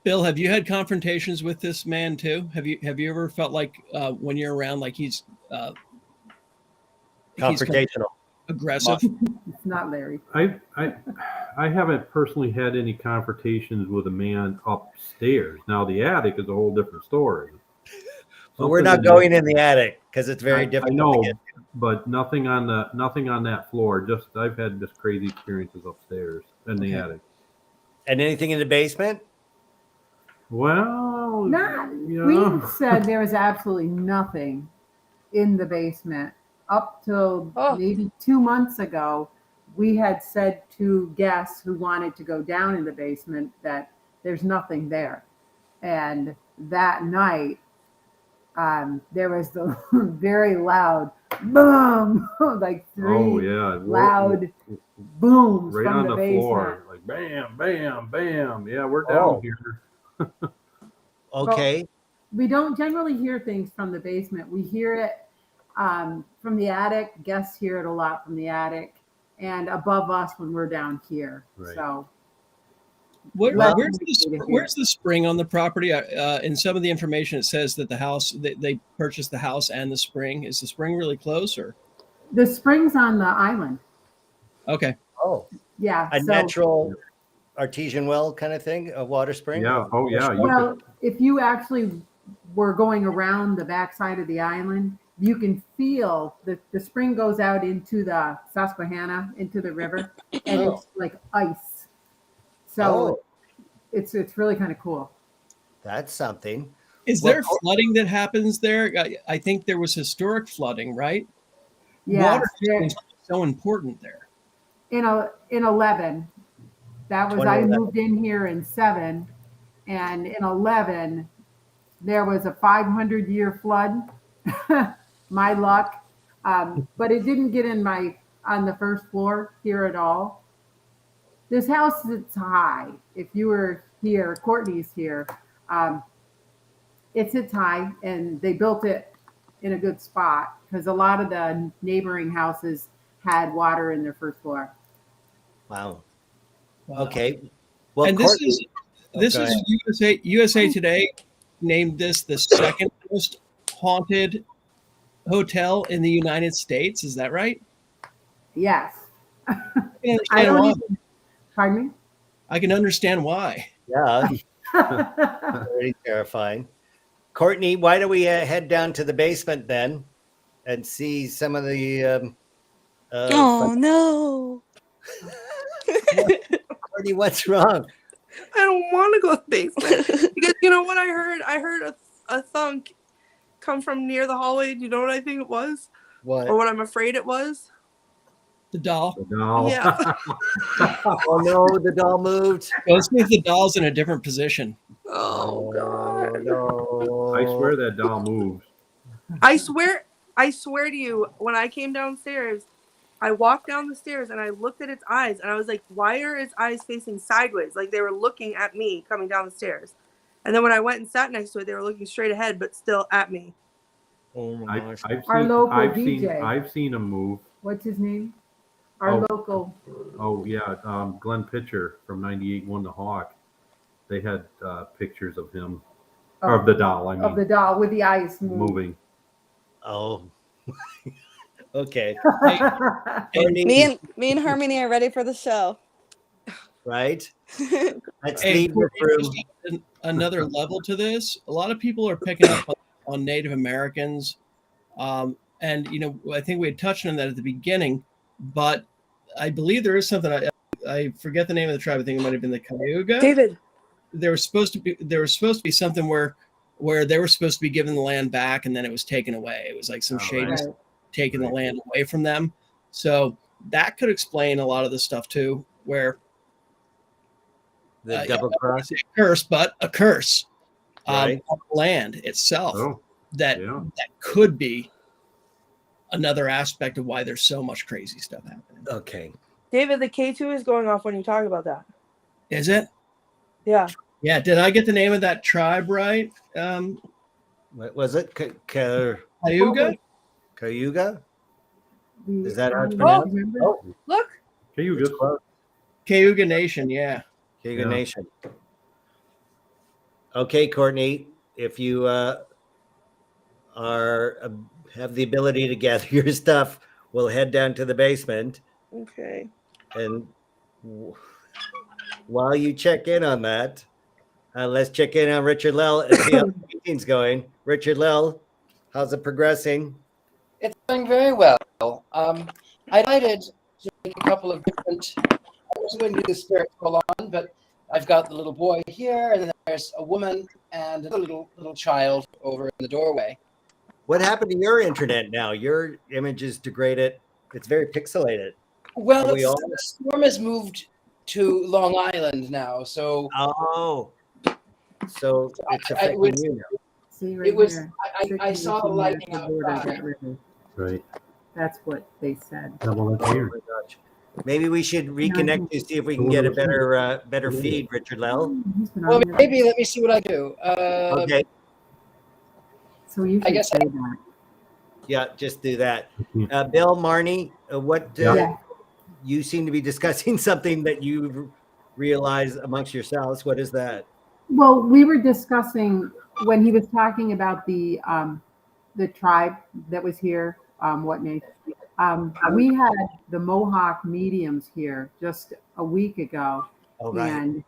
Bill, have you had confrontations with this man too? Have you ever felt like when you're around, like he's kind of Confrontational. aggressive? It's not Larry. I haven't personally had any confrontations with a man upstairs. Now the attic is a whole different story. But we're Something not going in the attic because it's very I difficult know, to get. but nothing on that floor. Just I've had just crazy experiences upstairs in the attic. And anything in the basement? Well, yeah. We said there was absolutely nothing in the basement up till maybe 2 months ago. We had said to guests who wanted to go down in the basement that there's nothing there. And that night, there was the very loud boom, like three loud booms right from on the the basement. floor, like bam, bam, bam. Yeah, we're down here. Okay. We don't generally hear things from the basement. We hear it from the attic. Guests hear it a lot from the attic, and above us when we're down here. Right. So Where's the spring on the property? In some of the information, it says that the house they purchased the house and the spring. Is the spring really close, or the spring's on the island. okay? Oh, Yeah, a natural artesian well kind of thing, a water spring. Yeah. Oh, yeah. Well, if you actually were going around the backside of the island, you can feel the spring goes out into the Susquehanna, into the river, and it's like ice. So it's really kind of cool. That's something. Is there flooding that happens there? I think there was historic flooding, right? Yeah, Water is so important there. In 11, that was I 2011. moved in here in 7, and in 11 there was a 500-year flood. My luck, but it didn't get on the first floor here at all. This house is high. If you were here, Courtney's here. It's high, and they built it in a good spot because a lot of the neighboring houses had water in their first floor. Wow. Wow. Okay. Well, And Courtney, this go is ahead. USA Today named this the second most haunted hotel in the United States. Is that right? Yes. I can I understand don't why. even, pardon I can understand why. Yeah, me? very terrifying. Courtney, why don't we head down to the basement then and see some of the Oh no. Courtney, what's wrong? I don't want to go to the basement because you know what I heard? I heard a thunk come from near the hallway. Do you know what I think it was? What? Or what I'm afraid it was? The doll. No. Yeah. Oh no, the doll moved. Let's see if the doll's in a different position. Oh God. No. I swear that doll moves. I swear to you, when I came downstairs, I walked down the stairs and I looked at its eyes and I was like, why are its eyes facing sideways? Like they were looking at me coming down the stairs. And then when I went and sat next to it, they were looking straight ahead, but still at me. Oh my gosh. Our local I've seen him move. What's his name? Our Oh. local. Oh yeah, Glenn Pitcher from '98 won the Hawk. They had pictures of him, or of the doll. I mean, Of the doll with the eyes moving. Oh. Okay. Hey, Courtney, Me and Harmony are ready for the show. right? Let's hey, leave this room. just another level to this. A lot of people are picking up on Native Americans. And, you know, I think we had touched on that at the beginning, but I believe there is something, I forget the name of the tribe. I think it might have been the Cayuga. David. There was supposed to be something where they were supposed to be given the land back and then it was taken away. It was like some shady Right. taking the land away from them. So that could explain a lot of the stuff too, where The double cross. a curse, but a curse Right. of the land itself Oh, that yeah. that could be another aspect of why there's so much crazy stuff happening. Okay. David, the K2 is going off when you talk about that. Is it? Yeah. Yeah. Did I get the name of that tribe right? What was it? Cayuga? Cayuga? Is that how it's Oh, pronounced? remember? Oh, Look. Okay, you it's good? close. Cayuga Nation. Yeah. Cayuga Yeah. Nation. Okay, Courtney, if you have the ability to gather your stuff, we'll head down to the basement. Okay. And while you check in on that, let's check in on Richard-Lael and see how the meeting's going. Richard-Lael, how's it progressing? It's going very well. I decided to make a couple of different. I was going to do the spirit full on, but I've got the little boy here, and then there's a woman and a little child over in the doorway. What happened to your internet now? Your image is degraded. It's very pixelated. Well, Are we all- the storm has moved to Long Island now, so Oh, so it's I affecting would- you now. See right it was. there. I saw the lighting outside. Get rid of. Right. That's what they said. Well, that's Oh here. my gosh. Maybe we should reconnect to see if we can get a better feed, Richard-Lael. He's been Well, on there. maybe let me see what I do. Okay, So you I should guess say that. yeah, just do that. Bill, Marnie, what Yeah. you seem to be discussing something that you realize amongst yourselves. What is that? Well, we were discussing when he was talking about the tribe that was here, what name? We had the Mohawk mediums here just a week ago, Oh, right. and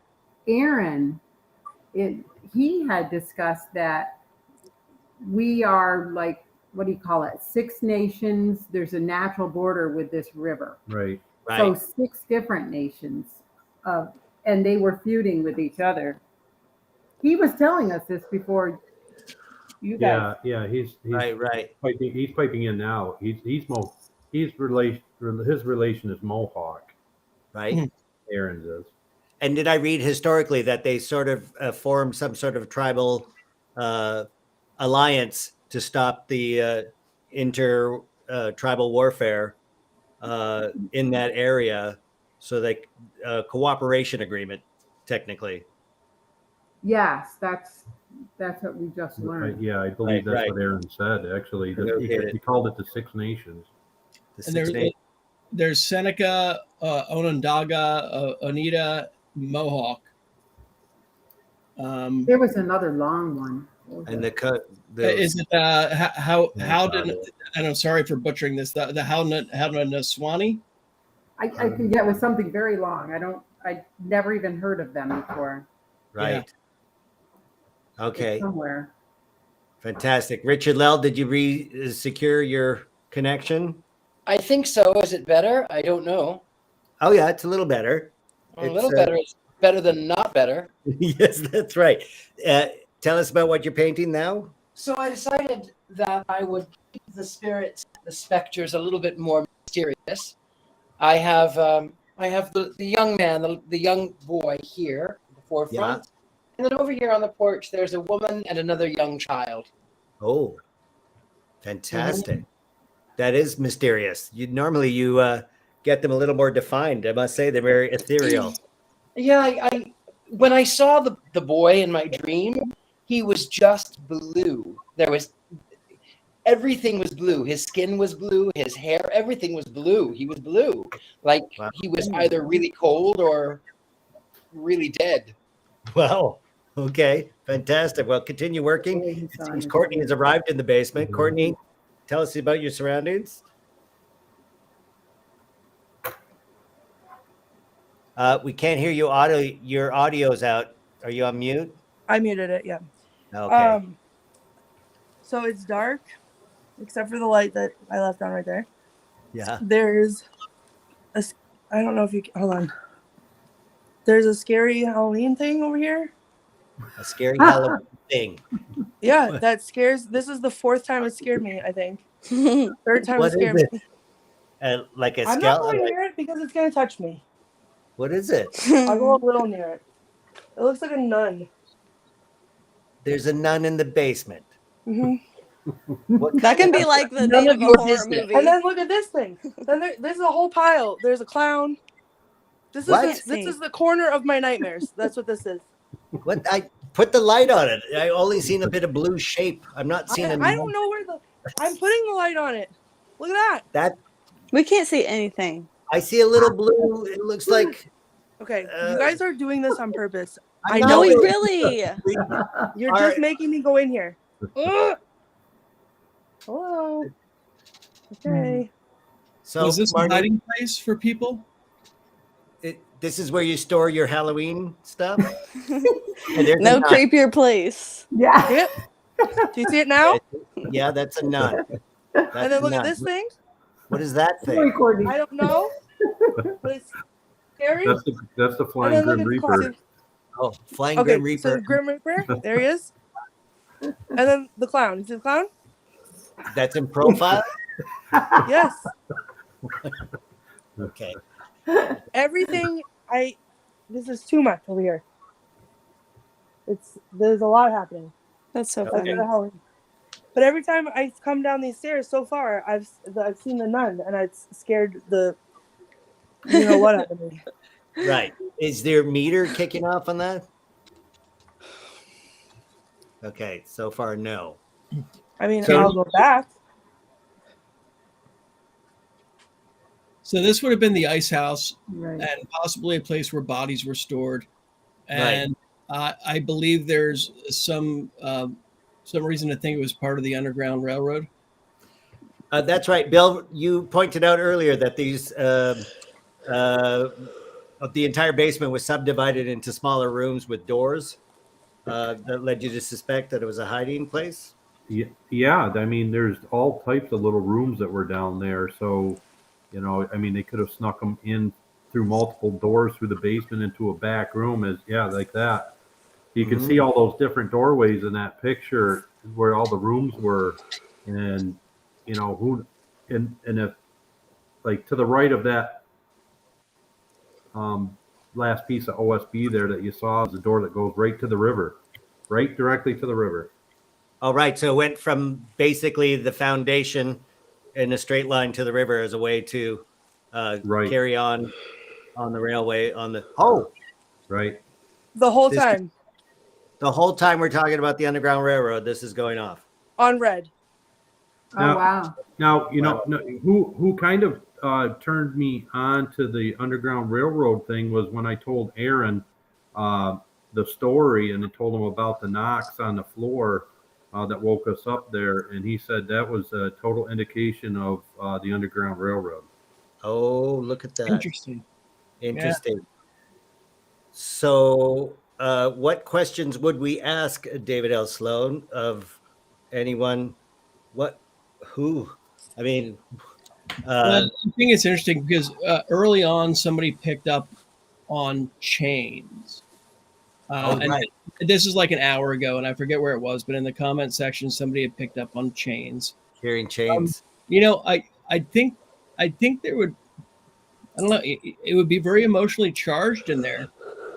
Aaron, he had discussed that we are like, what do you call it? 6 nations. There's a natural border with this river. Right. So Right. 6 different nations, and they were feuding with each other. He was telling us this before you guys. Yeah. He's Right. piping in now. His relation is Mohawk. Right. Aaron's is. And did I read historically that they sort of formed some sort of tribal alliance to stop the tribal warfare in that area? So they cooperation agreement, technically. Yes, that's what we just learned. Yeah, I believe Right, that's right. what Aaron said. Actually, No kidding. he called it the Six Nations. The And Six Nations. there's Seneca, Onondaga, Oneida, Mohawk. There was another long one. What was And it? Is it how did Father. and I'm sorry for butchering this, the Haudenosaunee? I think that was something very long. I never even heard of them before. Right. It's Okay. somewhere. Fantastic. Richard-Lael, did you secure your connection? I think so. Is it better? I don't know. Oh yeah, it's a little better. A little better. It's better than not better. Yes, that's right. Tell us about what you're painting now. So I decided that I would keep the spirits, the specters, a little bit more mysterious. I have the young man, the young boy here in the forefront, and then over here on the porch, there's a woman and another young child. Oh, fantastic! That is mysterious. You normally get them a little more defined. I must say they're very ethereal. Yeah, I when I saw the boy in my dream, he was just blue. Everything was blue. His skin was blue. His hair, everything was blue. He was blue. Like he was either really cold or really dead. Wow. Okay. Fantastic. Well, continue working. It seems Courtney has arrived in the basement. Courtney, tell us about your surroundings. We can't hear you. Your audio's out. Are you on mute? I muted it. Yeah. Okay. So it's dark, except for the light that I left on right there. Yeah. There's I don't know if you hold on. There's a scary Halloween thing over here. A scary Halloween thing. Yeah, that scares. This is the fourth time it scared me, I think. Third time it scared me. Like a I'm not skeleton? going near it because it's going to touch me. What is it? I'll go a little near it. It looks like a nun. There's a nun in the basement. That can be like the None name of of a your horror business. movie. And then look at this thing. Then there's a whole pile. There's a clown. This is the corner of my nightmares. That's what this is. What? I put the light on it. I only seen a bit of blue shape. I'm not seeing I don't know where I'm putting the light on it. Look at that. We can't see anything. I see a little blue. It looks like. Okay, you guys are doing this on purpose. I know No, we it. really. You're just making me go in here. Ugh. Hello. Okay. So Was this a Marty, hiding place for people? this is where you store your Halloween stuff. No creepier place. Yeah. Yep. Do you see it now? Yeah, that's a nun. And then look at this thing. What is that Sorry, thing? Courtney. I don't know, but it's scary. That's the And Flying then look Grim at the Reaper. clown. Oh, Flying Okay, Grim so the Reaper. Grim Reaper, there he is. And then the clown. You see the clown? That's in profile. Yes. Okay. Everything this is too much over here. There's a lot happening. That's so Okay. funny. But every time I come down these stairs so far, I've seen the nun and it's scared the what out of me. Right. Is there meter kicking off on that? Okay. So far, no. I mean, So- I'll go back. So this would have been the ice house Right. and possibly a place where bodies were stored. And I believe there's some reason to think it was part of the Underground Railroad. That's right, Bill. You pointed out earlier that these the entire basement was subdivided into smaller rooms with doors. That led you to suspect that it was a hiding place. Yeah, I mean, there's all types of little rooms that were down there. So, I mean, they could have snuck them in through multiple doors through the basement into a back room, like that. You can see all those different doorways in that picture where all the rooms were, and if like to the right of that last piece of OSB there that you saw is a door that goes right to the river, right directly to the river. All right. So it went from basically the foundation in a straight line to the river as a way to carry on the railway on the. Oh, right. The whole time. The whole time we're talking about the Underground Railroad, this is going off. On red. Oh, wow. Now, who kind of turned me on to the Underground Railroad thing was when I told Aaron the story, and I told him about the knocks on the floor that woke us up there, and he said that was a total indication of the Underground Railroad. Oh, look at that. Interesting. Interesting. Yeah. So, what questions would we ask David L. Sloan of anyone? Who? I mean, I think it's interesting because early on, somebody picked up on chains. And this is like an hour ago, and I forget where it was, but in the comment section, somebody had picked up on chains. Hearing chains. I think there would, I don't know, it would be very emotionally charged in there.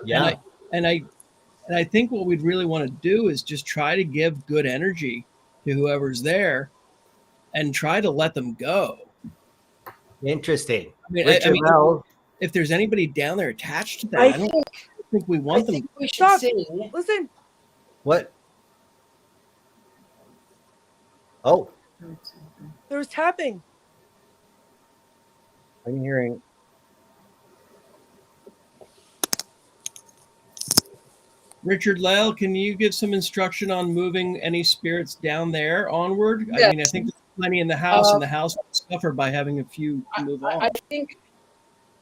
Yeah. And I think what we'd really want to do is just try to give good energy to whoever's there and try to let them go. Interesting. I mean, if there's anybody down there attached to that, I don't think we want them. We should sing. Listen. What? Oh. There was tapping. I'm hearing. Richard-Lael, can you give some instruction on moving any spirits down there onward? Yes. I mean, I think there's plenty in the house, and the house will suffer by having a few move on. I think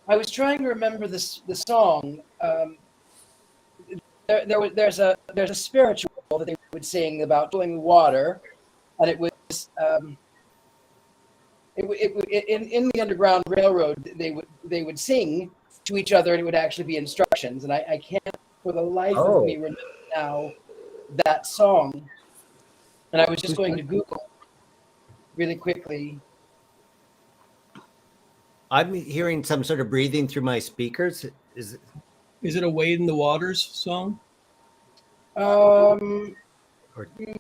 I was trying to remember the song. There's a spiritual that they would sing about flowing water, and it was in the Underground Railroad. They would sing to each other, and it would actually be instructions. And I can't for the life of me remember now that song. And I was just going to Google really quickly. I'm hearing some sort of breathing through my speakers. Is it a Wade in the Waters song?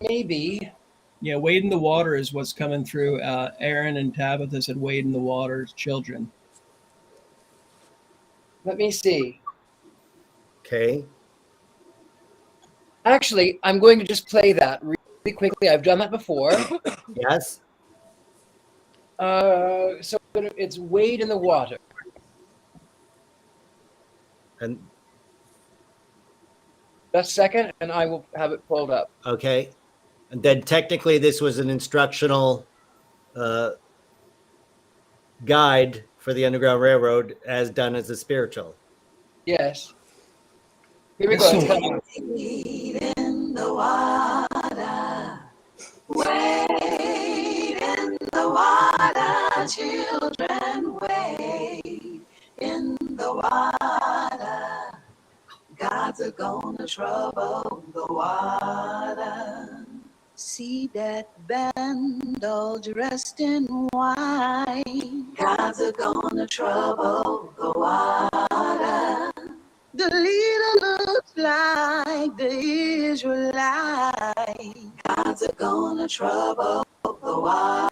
Maybe. Yeah, Wade in the Water is what's coming through. Aaron and Tabitha said Wade in the Waters, children. Let me see. Okay. Actually, I'm going to just play that really quickly. I've done that before. Yes. So it's Wade in the Water. And just a second, and I will have it pulled up. Okay. And then technically this was an instructional guide for the Underground Railroad as done as a spiritual. Yes. Here we go. Wade in the water. Wade in the water, children, wade in the water. Gods are gonna trouble the water. See that band all dressed in white. Gods are gonna trouble the water. The leader looks like the Israelite. Gods are gonna trouble the water.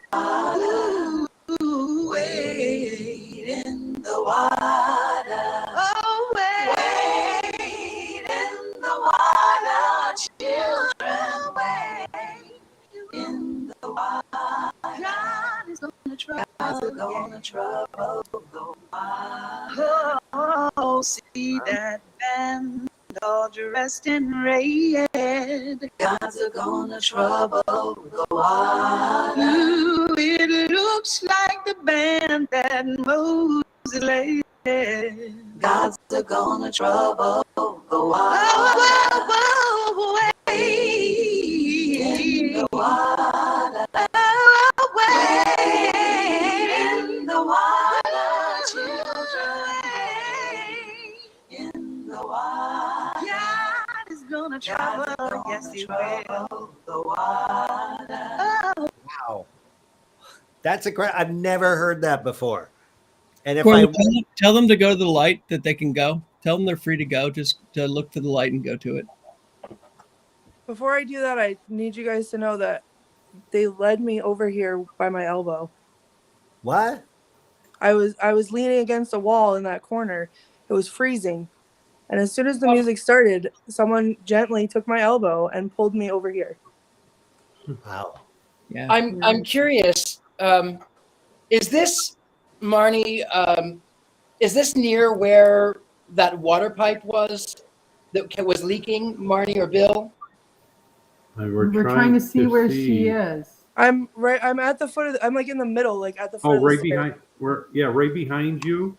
Ooh, wade in the water. Oh, wade in the water. Children, wade in the water. God is gonna trouble. Gods are gonna trouble the water. Oh, see that band all dressed in red. Gods are gonna trouble the water. Ooh, it looks like the band that Moses led. Gods are gonna trouble the water. Oh, wade in the water. Oh, wade in the water, children. In the water. God is gonna trouble. Yes, He will. The water. Oh. Wow. That's a great, I've never heard that before. And if Courtney, tell them to go to the light that they can go. Tell them they're free to go. Just to look for the light and go to it. Before I do that, I need you guys to know that they led me over here by my elbow. What? I was leaning against a wall in that corner. It was freezing. And as soon as the music started, someone gently took my elbow and pulled me over here. Wow. Yeah. I'm curious. Is this, Marnie? Is this near where that water pipe was that was leaking, Marnie or Bill? We're trying to see where she is. I'm at the foot of I'm like in the middle, like at the foot Oh, of the right stairs. behind. Right behind you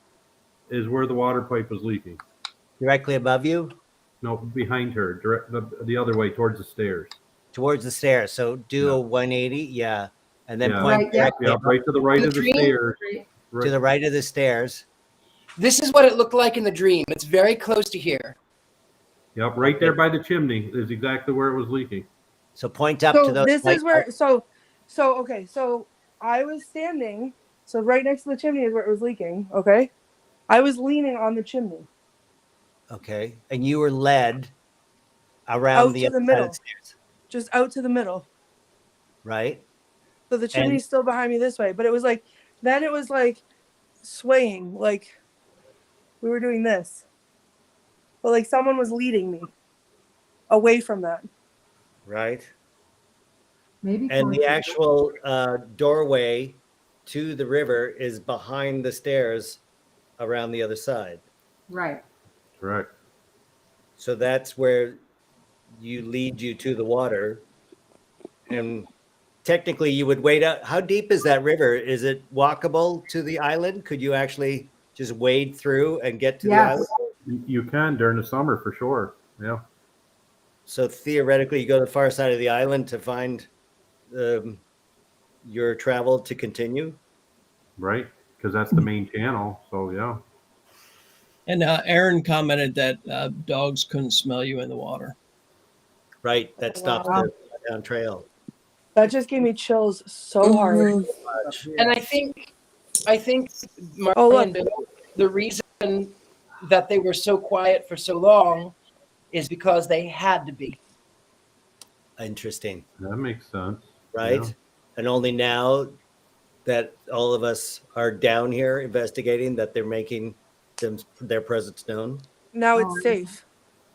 is where the water pipe is leaking. Directly above you? No, behind her, the other way towards the stairs. Towards the stairs. So do Yeah. a 180, yeah. And then Yeah. point Right, yeah. directly Right to the right of the Dream? stairs. to the right of the stairs. This is what it looked like in the dream. It's very close to here. Yep, right there by the chimney is exactly where it was leaking. So point up So to those. this white is where lights. so I was standing, so right next to the chimney is where it was leaking, okay? I was leaning on the chimney. Okay. And you were led around Out the to other the side of middle. the stairs, Just out to the middle. right? So the chimney's still behind me this way, but it was like then it was like swaying, like we were doing this. But like someone was leading me away from that. Right. Maybe. And the actual doorway to the river is behind the stairs around the other side. Right. Correct. So that's where you lead you to the water. And technically you would wade out. How deep is that river? Is it walkable to the island? Could you actually just wade through and get to the Yes. island? You can during the summer for sure. Yeah. So theoretically you go to the far side of the island to find your travel to continue? Right. Because that's the main channel. So yeah. And Aaron commented that dogs couldn't smell you in the water. Right. That stops Wow. the down trail. That just gave me chills so hard. And I think Marnie Oh, look. and Bill, the reason that they were so quiet for so long is because they had to be. Interesting. That makes sense. Right. Yeah. And only now that all of us are down here investigating that they're making their presence known. Now Oh. it's safe.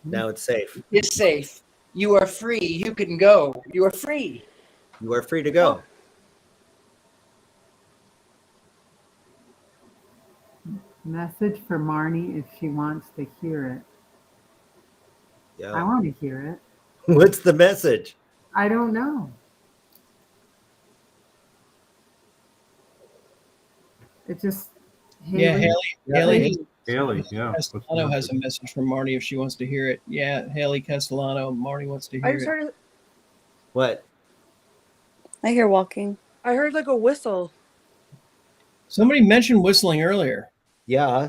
Now it's safe. It's safe. You are free. You can go. You are free. You are free to go. Message for Marnie if she wants to hear it. I Yeah. want to hear it. What's the message? I don't know. It just. Yeah, Haley Haley, yeah. Castellano has a message from Marnie if she wants to hear it. Yeah, Haley Castellano, Marnie wants to I hear just it. heard What? I hear walking. I heard like a whistle. Somebody mentioned whistling earlier. Yeah.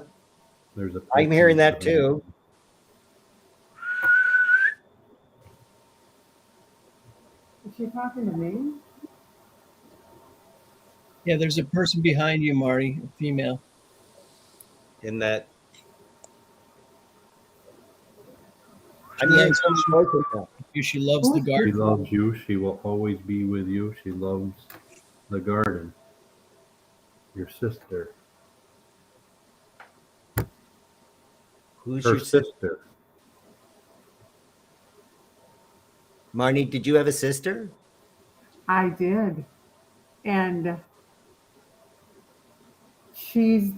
There's a. I'm hearing that too. Is she talking to me? Yeah, there's a person behind you, Marty, a female. In that. I'm hearing some voices now. She loves the She garden. loves you. She will always be with you. She loves the garden. Your sister. Who's Her your sister? sister. Marnie, did you have a sister? I did. And she's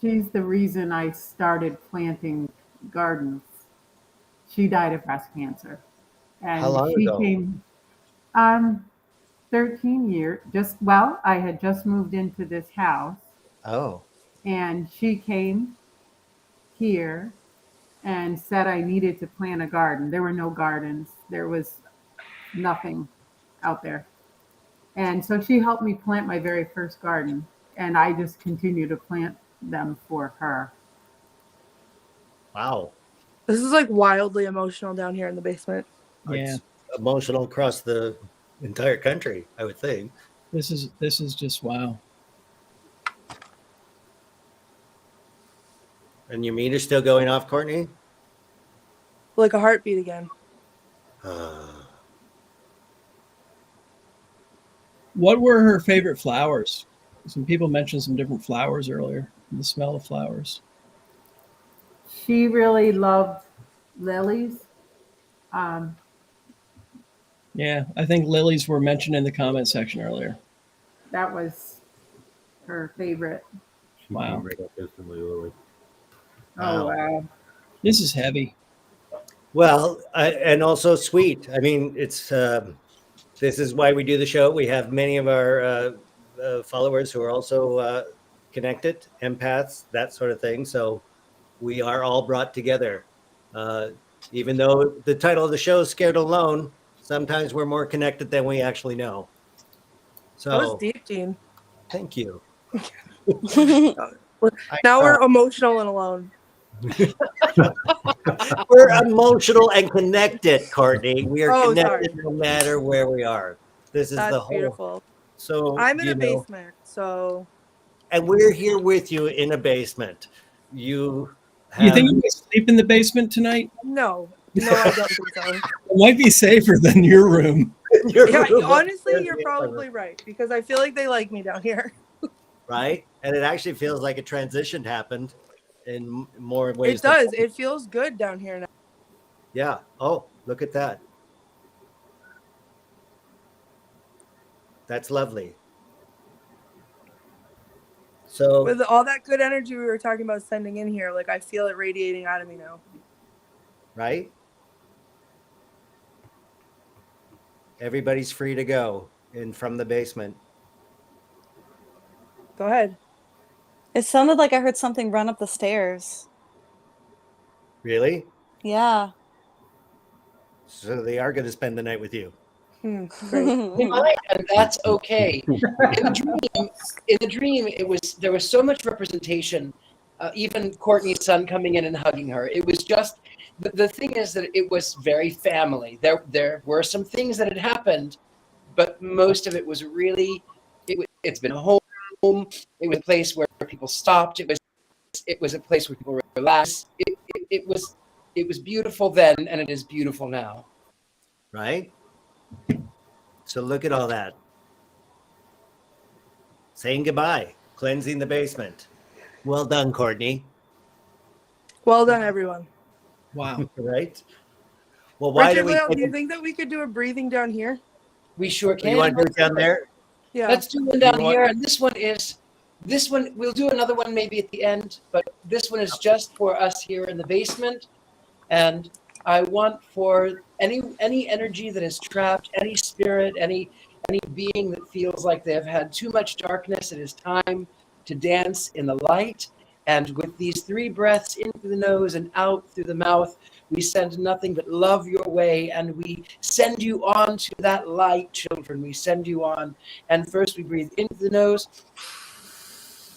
the reason I started planting gardens. She died of breast cancer. And How long she ago? came 13 years. I had just moved into this house Oh. and she came here and said I needed to plant a garden. There were no gardens. There was nothing out there. And so she helped me plant my very first garden, and I just continue to plant them for her. Wow. This is like wildly emotional down here in the basement. Yeah, It's emotional across the entire country, I would think. this is just wow. And your meter's still going off, Courtney? Like a heartbeat again. What were her favorite flowers? Some people mentioned some different flowers earlier. The smell of flowers. she really loved lilies. Yeah, I think lilies were mentioned in the comment section earlier. That was her favorite. She Wow. came right up instantly, Lily. Oh, wow. This is heavy. Well, and also sweet. I mean, it's this is why we do the show. We have many of our followers who are also connected, empaths, that sort of thing. So we are all brought together. Even though the title of the show is Scared Alone, sometimes we're more connected than we actually know. So That was deep, Dean. thank you. Now we're emotional and alone. We're emotional and connected, Courtney. We are connected sorry. no matter where we are. This is That's the whole. beautiful. So I'm in a basement, so. And we're here with you in a basement. You think you can sleep in the basement tonight? No, I don't think so. It might be safer than your room. Honestly, you're probably right, because I feel like they like me down here. Right? And it actually feels like a transition happened in more ways. It does. It feels good down here now. Yeah. Oh, look at that. That's lovely. So with all that good energy we were talking about sending in here, like I feel it radiating out of me now. Right? Everybody's free to go in from the basement. Go ahead. It sounded like I heard something run up the stairs. Really? Yeah. So they are going to spend the night with you. They might, and that's okay. In the dream, there was so much representation. Even Courtney's son coming in and hugging her. It was just the thing is that it was very family. There were some things that had happened, but most of it was really. It's been a home. It was a place where people stopped. It was a place where people relaxed. It was beautiful then, and it is beautiful now. Right? So look at all that. Saying goodbye, cleansing the basement. Well done, Courtney. Well done, everyone. Wow. Right? Well, why Richard-Lael, do do you think that we could do a breathing down here? We sure can. You want to do it down there? Yeah. Let's do one down here, and this one we'll do another one maybe at the end, but this one is just for us here in the basement. And I want for any energy that is trapped, any spirit, any being that feels like they have had too much darkness, it is time to dance in the light. And with these 3 breaths in through the nose and out through the mouth, we send nothing but love your way, and we send you on to that light, children. We send you on. And first we breathe into the nose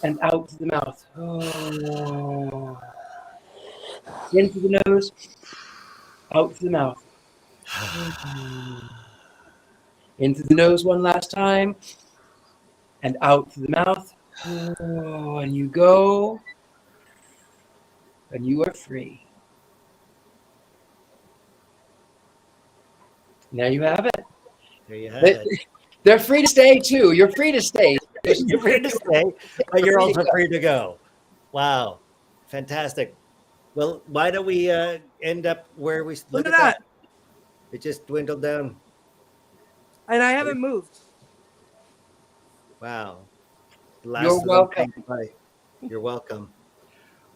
and out through the mouth. Oh. In through the nose, out through the mouth. In through the nose one last time, and out through the mouth. Oh, and you go, and you are free. Now you have it. There you have it. They're free to stay too. You're free to stay. You're free to stay, but you're also free to go. Wow. Fantastic. Well, why don't we end up where we Look at that. It just dwindled down. And I haven't moved. Wow. You're welcome. You're welcome.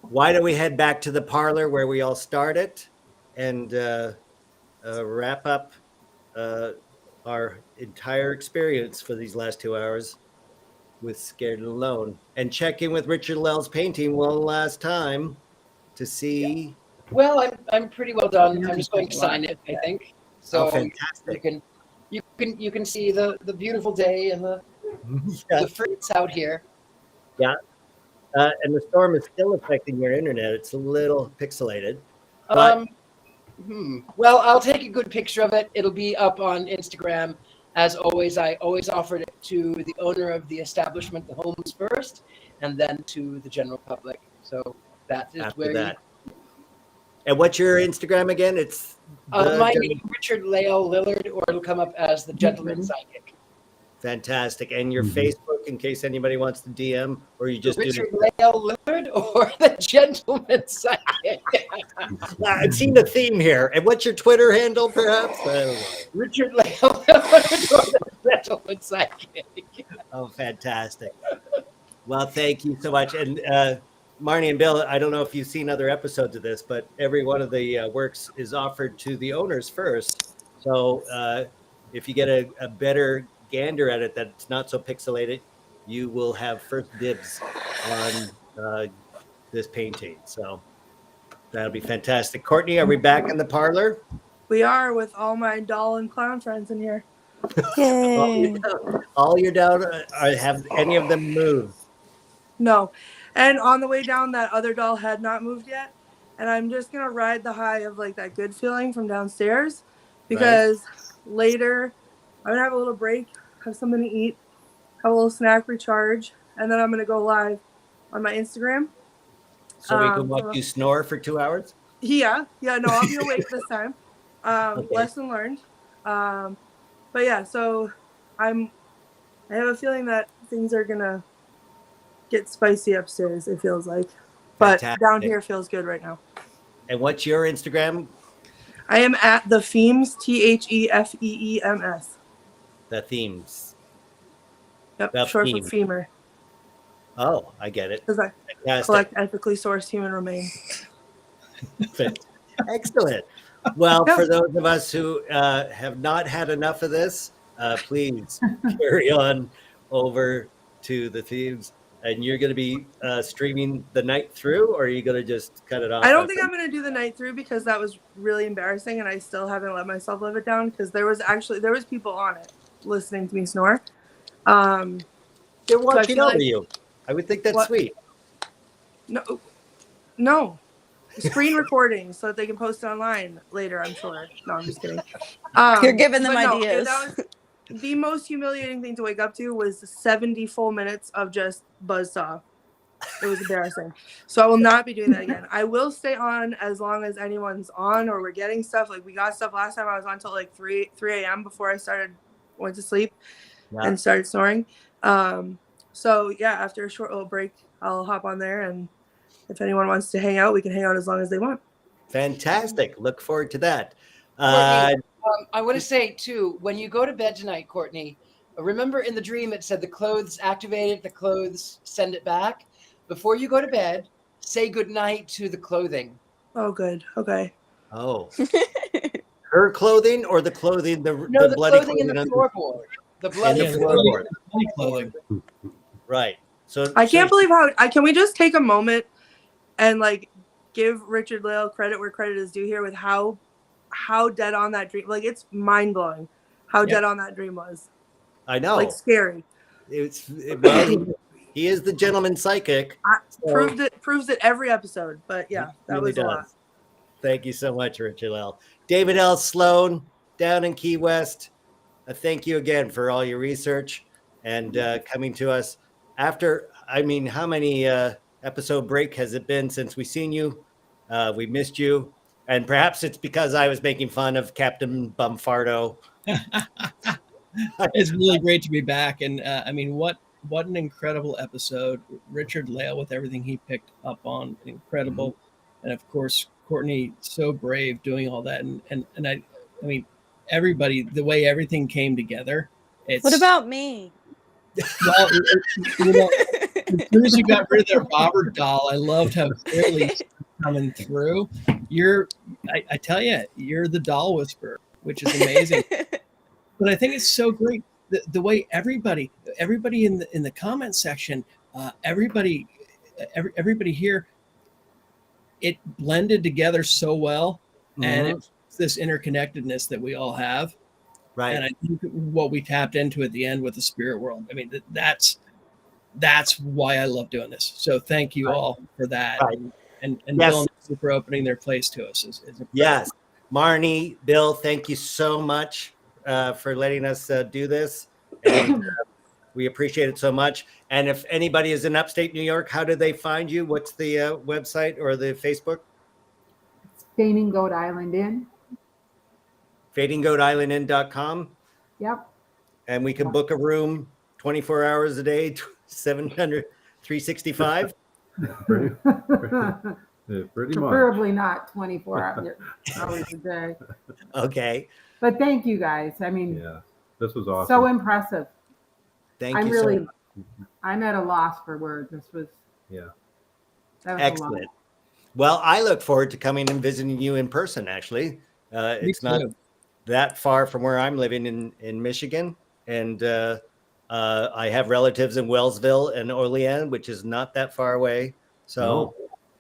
Why don't we head back to the parlor where we all started and wrap up our entire experience for these last 2 hours with Scared and Alone, and check in with Richard-Lael's painting one last time to see. Well, I'm pretty well done. I'm just going to sign it, I think. So fantastic. You can see the beautiful day and the fruits out here. Yeah. And the storm is still affecting your internet. It's a little pixelated. Well, I'll take a good picture of it. It'll be up on Instagram. As always, I always offered it to the owner of the establishment, the homes first, and then to the general public. So that is After where that. And what's your Instagram again? It's my name, Richard-Lael Lillard, or it'll come up as the Gentleman Psychic. Fantastic. And your Facebook, in case anybody wants to DM, or you just Richard-Lael Lillard or the gentleman psychic? I'm seeing a theme here. And what's your Twitter handle, perhaps? Richard-Lael Lillard or the gentleman psychic. Oh, fantastic. Well, thank you so much. And Marnie and Bill, I don't know if you've seen other episodes of this, but every one of the works is offered to the owners first. So if you get a better gander at it that's not so pixelated, you will have first dibs on this painting. So that'll be fantastic. Courtney, are we back in the parlor? We are, with all my doll and clown friends in here. Yay. All your down, have any of them moved? No. And on the way down, that other doll had not moved yet. And I'm just going to ride the high of like that good feeling from downstairs, because later I'm going to have a little break, have something to eat, have a little snack, recharge, and then I'm going to go live on my Instagram. So we can watch you snore for 2 hours? Yeah, no, I'll be awake this time. Okay. Lesson learned. But yeah, so I have a feeling that things are gonna get spicy upstairs, it feels like. But down here feels good right now. And what's your Instagram? I am at the Themes, THEFEEMS. The Themes. Yep, The short Theme. for femur. Oh, I get it. Because I Fantastic. collect ethically sourced human remains. Excellent. Well, for those of us who have not had enough of this, please carry on over to the Thieves. And you're going to be streaming the night through, or are you going to just cut it off? I don't think I'm going to do the night through, because that was really embarrassing, and I still haven't let myself live it down, because there was people on it listening to me snore. They're watching over you. I would think that's sweet. No. Screen recording so that they can post it online later, I'm sure. No, I'm just kidding. You're giving them ideas. That was the most humiliating thing to wake up to, was 70 full minutes of just buzzsaw. It was embarrassing. So I will not be doing that again. I will stay on as long as anyone's on, or we're getting stuff. Like, we got stuff last time. I was on till like 3 a.m. before I went to sleep and started snoring. So yeah, after a short little break, I'll hop on there, and if anyone wants to hang out, we can hang out as long as they want. Fantastic. Look forward to that. Courtney, I want to say too, when you go to bed tonight, Courtney, remember in the dream it said the clothes activated, the clothes send it back. Before you go to bed, say good night to the clothing. Oh, good. Okay. Oh. Her clothing, or the clothing, the bloody clothing in the floorboard. The bloody floorboard. Clothing. Right. So I can't believe can we just take a moment and like give Richard-Lael credit where credit is due here with how dead on that dream. Like, it's mind blowing how dead on that dream was. I know. Like, scary. He is the gentleman psychic. Proves it every episode. But yeah, that really was a lot. Thank you so much, Richard-Lael. David L. Sloan down in Key West. Thank you again for all your research and coming to us after. I mean, how many episode break has it been since we seen you? We missed you. And perhaps it's because I was making fun of Captain Bumfardo. It's really great to be back. And I mean, what an incredible episode. Richard-Lael with everything he picked up on, incredible. Mm-hmm. And of course, Courtney, so brave doing all that. And I mean, everybody, the way everything came together. What about me? Well, as soon as you got rid of that Robert doll, I loved how clearly coming through. I tell you, you're the doll whisperer, which is amazing. But I think it's so great the way everybody in the comment section, everybody here, it blended together so well, and it's this interconnectedness that we all have. Right. And I think what we tapped into at the end with the spirit world, I mean, that's why I love doing this. So thank you all for that. Right. And yes. Bill and Nancy for opening their place to us. Yes. Marnie, Bill, thank you so much for letting us do this. And we appreciate it so much. And if anybody is in upstate New York, how do they find you? What's the website or the Facebook? It's Fading Goat Island Inn. FadingGoatIslandIn.com. Yep. and we can book a room 24 hours a day, 365. Pretty much. Preferably not 24 hours a day. Okay. But thank you guys. I mean, Yeah, this was awesome. so impressive. Thank I'm you really, so much. I'm at a loss for words. That was Excellent. Well, I look forward to coming and visiting you in person, actually. It's not that far from where I'm living in Michigan. And I have relatives in Wellsville and Olean, which is not that far away. So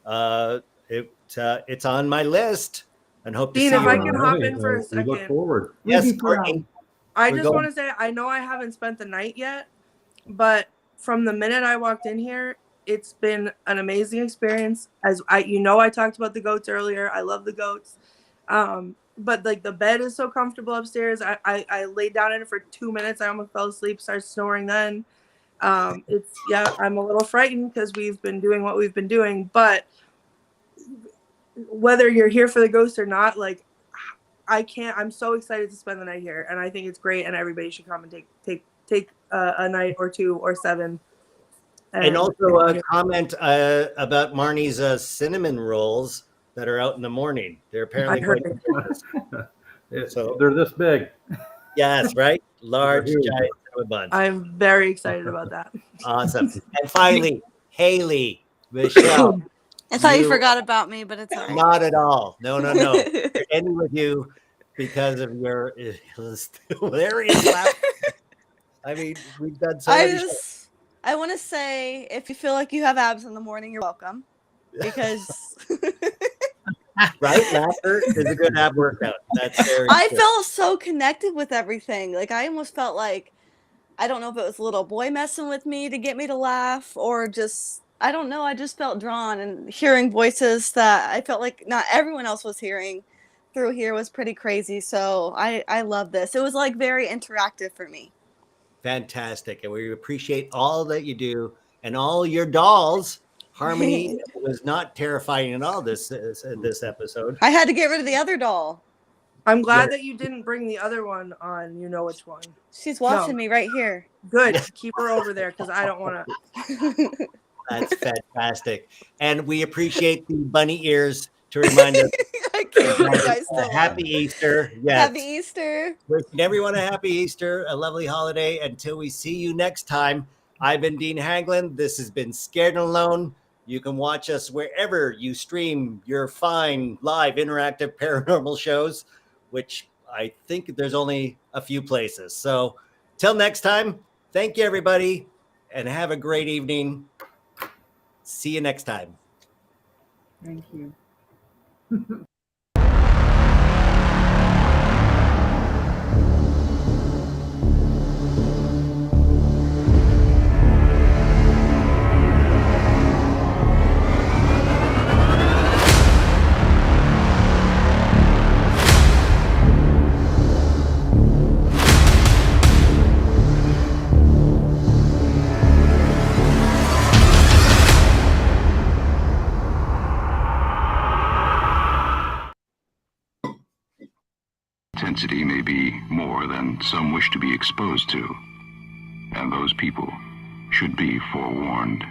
it's on my list, and hope to Dean, see if you. I can hop in for a We second. look forward. Yes, Courtney. I We're just going- want to say, I know I haven't spent the night yet, but from the minute I walked in here, it's been an amazing experience. As I talked about the goats earlier. I love the goats. But like the bed is so comfortable upstairs. I laid down in it for 2 minutes. I almost fell asleep, started snoring then. I'm a little frightened because we've been doing what we've been doing, but whether you're here for the ghost or not, like I'm so excited to spend the night here, and I think it's great, and everybody should come and take a night or 2 or 7. And also a comment about Marnie's cinnamon rolls that are out in the morning. They're apparently quite So they're this big. Yes, right? Large, Huge. giant cinnamon buns. I'm very excited about that. Awesome. And finally, Haley, Michelle. I thought you You- forgot about me, but it's all right. Not at all. No. We're ending with you because of your hilarious laugh. I mean, we've done so many shows. I want to say, if you feel like you have abs in the morning, you're welcome. Because Right? Laughter is a good ab workout. That's very I true. felt so connected with everything. Like I almost felt like, I don't know if it was a little boy messing with me to get me to laugh, or just, I don't know. I just felt drawn, and hearing voices that I felt like not everyone else was hearing through here was pretty crazy. So I love this. It was like very interactive for me. Fantastic. And we appreciate all that you do and all your dolls. Harmony was not terrifying at all this episode. I had to get rid of the other doll. I'm glad that you didn't bring the other one on. You know which one. She's watching me right here. Good. Keep her over there because I don't want to. That's fantastic. And we appreciate the bunny ears to remind us. I can't believe you guys still Happy Easter. Yes. Happy Easter. Wishing everyone a happy Easter, a lovely holiday. Until we see you next time, I've been Dean Haglund. This has been Scared and Alone. You can watch us wherever you stream your fine live interactive paranormal shows, which I think there's only a few places. So till next time, thank you, everybody, and have a great evening. See you next time. Thank you. Intensity may be more than some wish to be exposed to, and those people should be forewarned.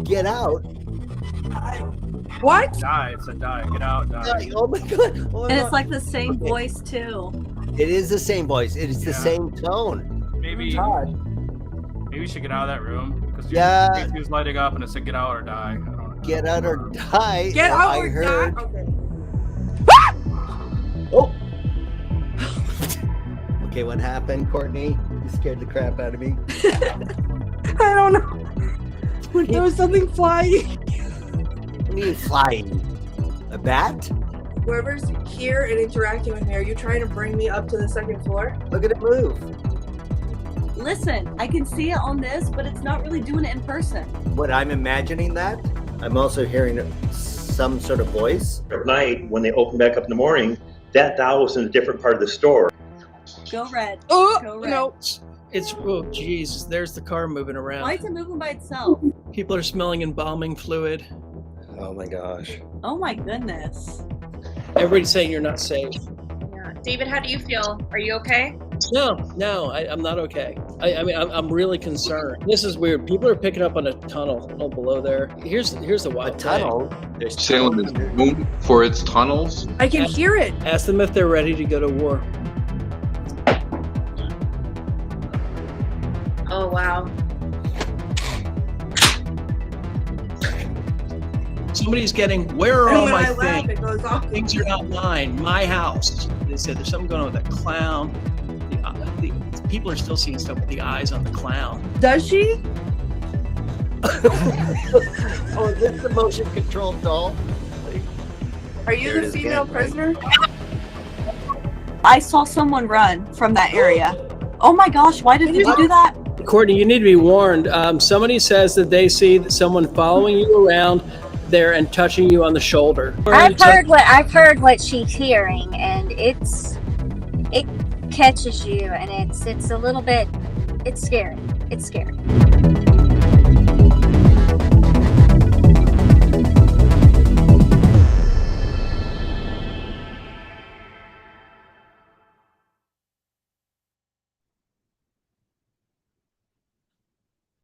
Get out. What? Die. It's a die. Get out. Die. Oh my God. Oh my And God. it's like the same Okay. voice too. It is the same voice. It is the Yeah. same tone. Maybe you should get out of that room because Yeah. he was lighting up and it said get out or die. I don't know. Get out or die. Get Oh, out I or heard. die. Okay. Oh. Okay, what happened, Courtney? You scared the crap out of me. I don't know. There was something flying. What do you mean flying? A bat? Whoever's here and interacting with me, are you trying to bring me up to the second floor? Look at it move. Listen, I can see it on this, but it's not really doing it in person. What I'm imagining that, I'm also hearing some sort of voice. At night, when they open back up in the morning, that doll was in a different part of the store. Go red. Oh, Go red. no. It's, oh, Jesus, there's the car moving around. Why is it moving by itself? People are smelling embalming fluid. Oh my gosh. Oh my goodness. Everybody's saying you're not safe. Yeah. David, how do you feel? Are you okay? No, I'm not okay. I mean, I'm really concerned. This is weird. People are picking up on a tunnel below there. Here's the wild A tunnel. thing. There's Salem is known for its tunnels. I can hear it. Ask them if they're ready to go to war. Oh, wow. Somebody's getting, where are And all when my I laugh, things? it goes off. Things are not mine. My house. They said there's something going on with that clown. The people are still seeing stuff with the eyes on the clown. Does she? Oh, is this the motion controlled doll? Are you There it the is female again, right? prisoner? I saw someone run from that area. Oh my gosh, why did you do that? Courtney, you need to be warned. Somebody says that they see someone following you around there and touching you on the shoulder. I've heard what she's hearing, and it catches you, and it's a little bit, it's scary. It's scary.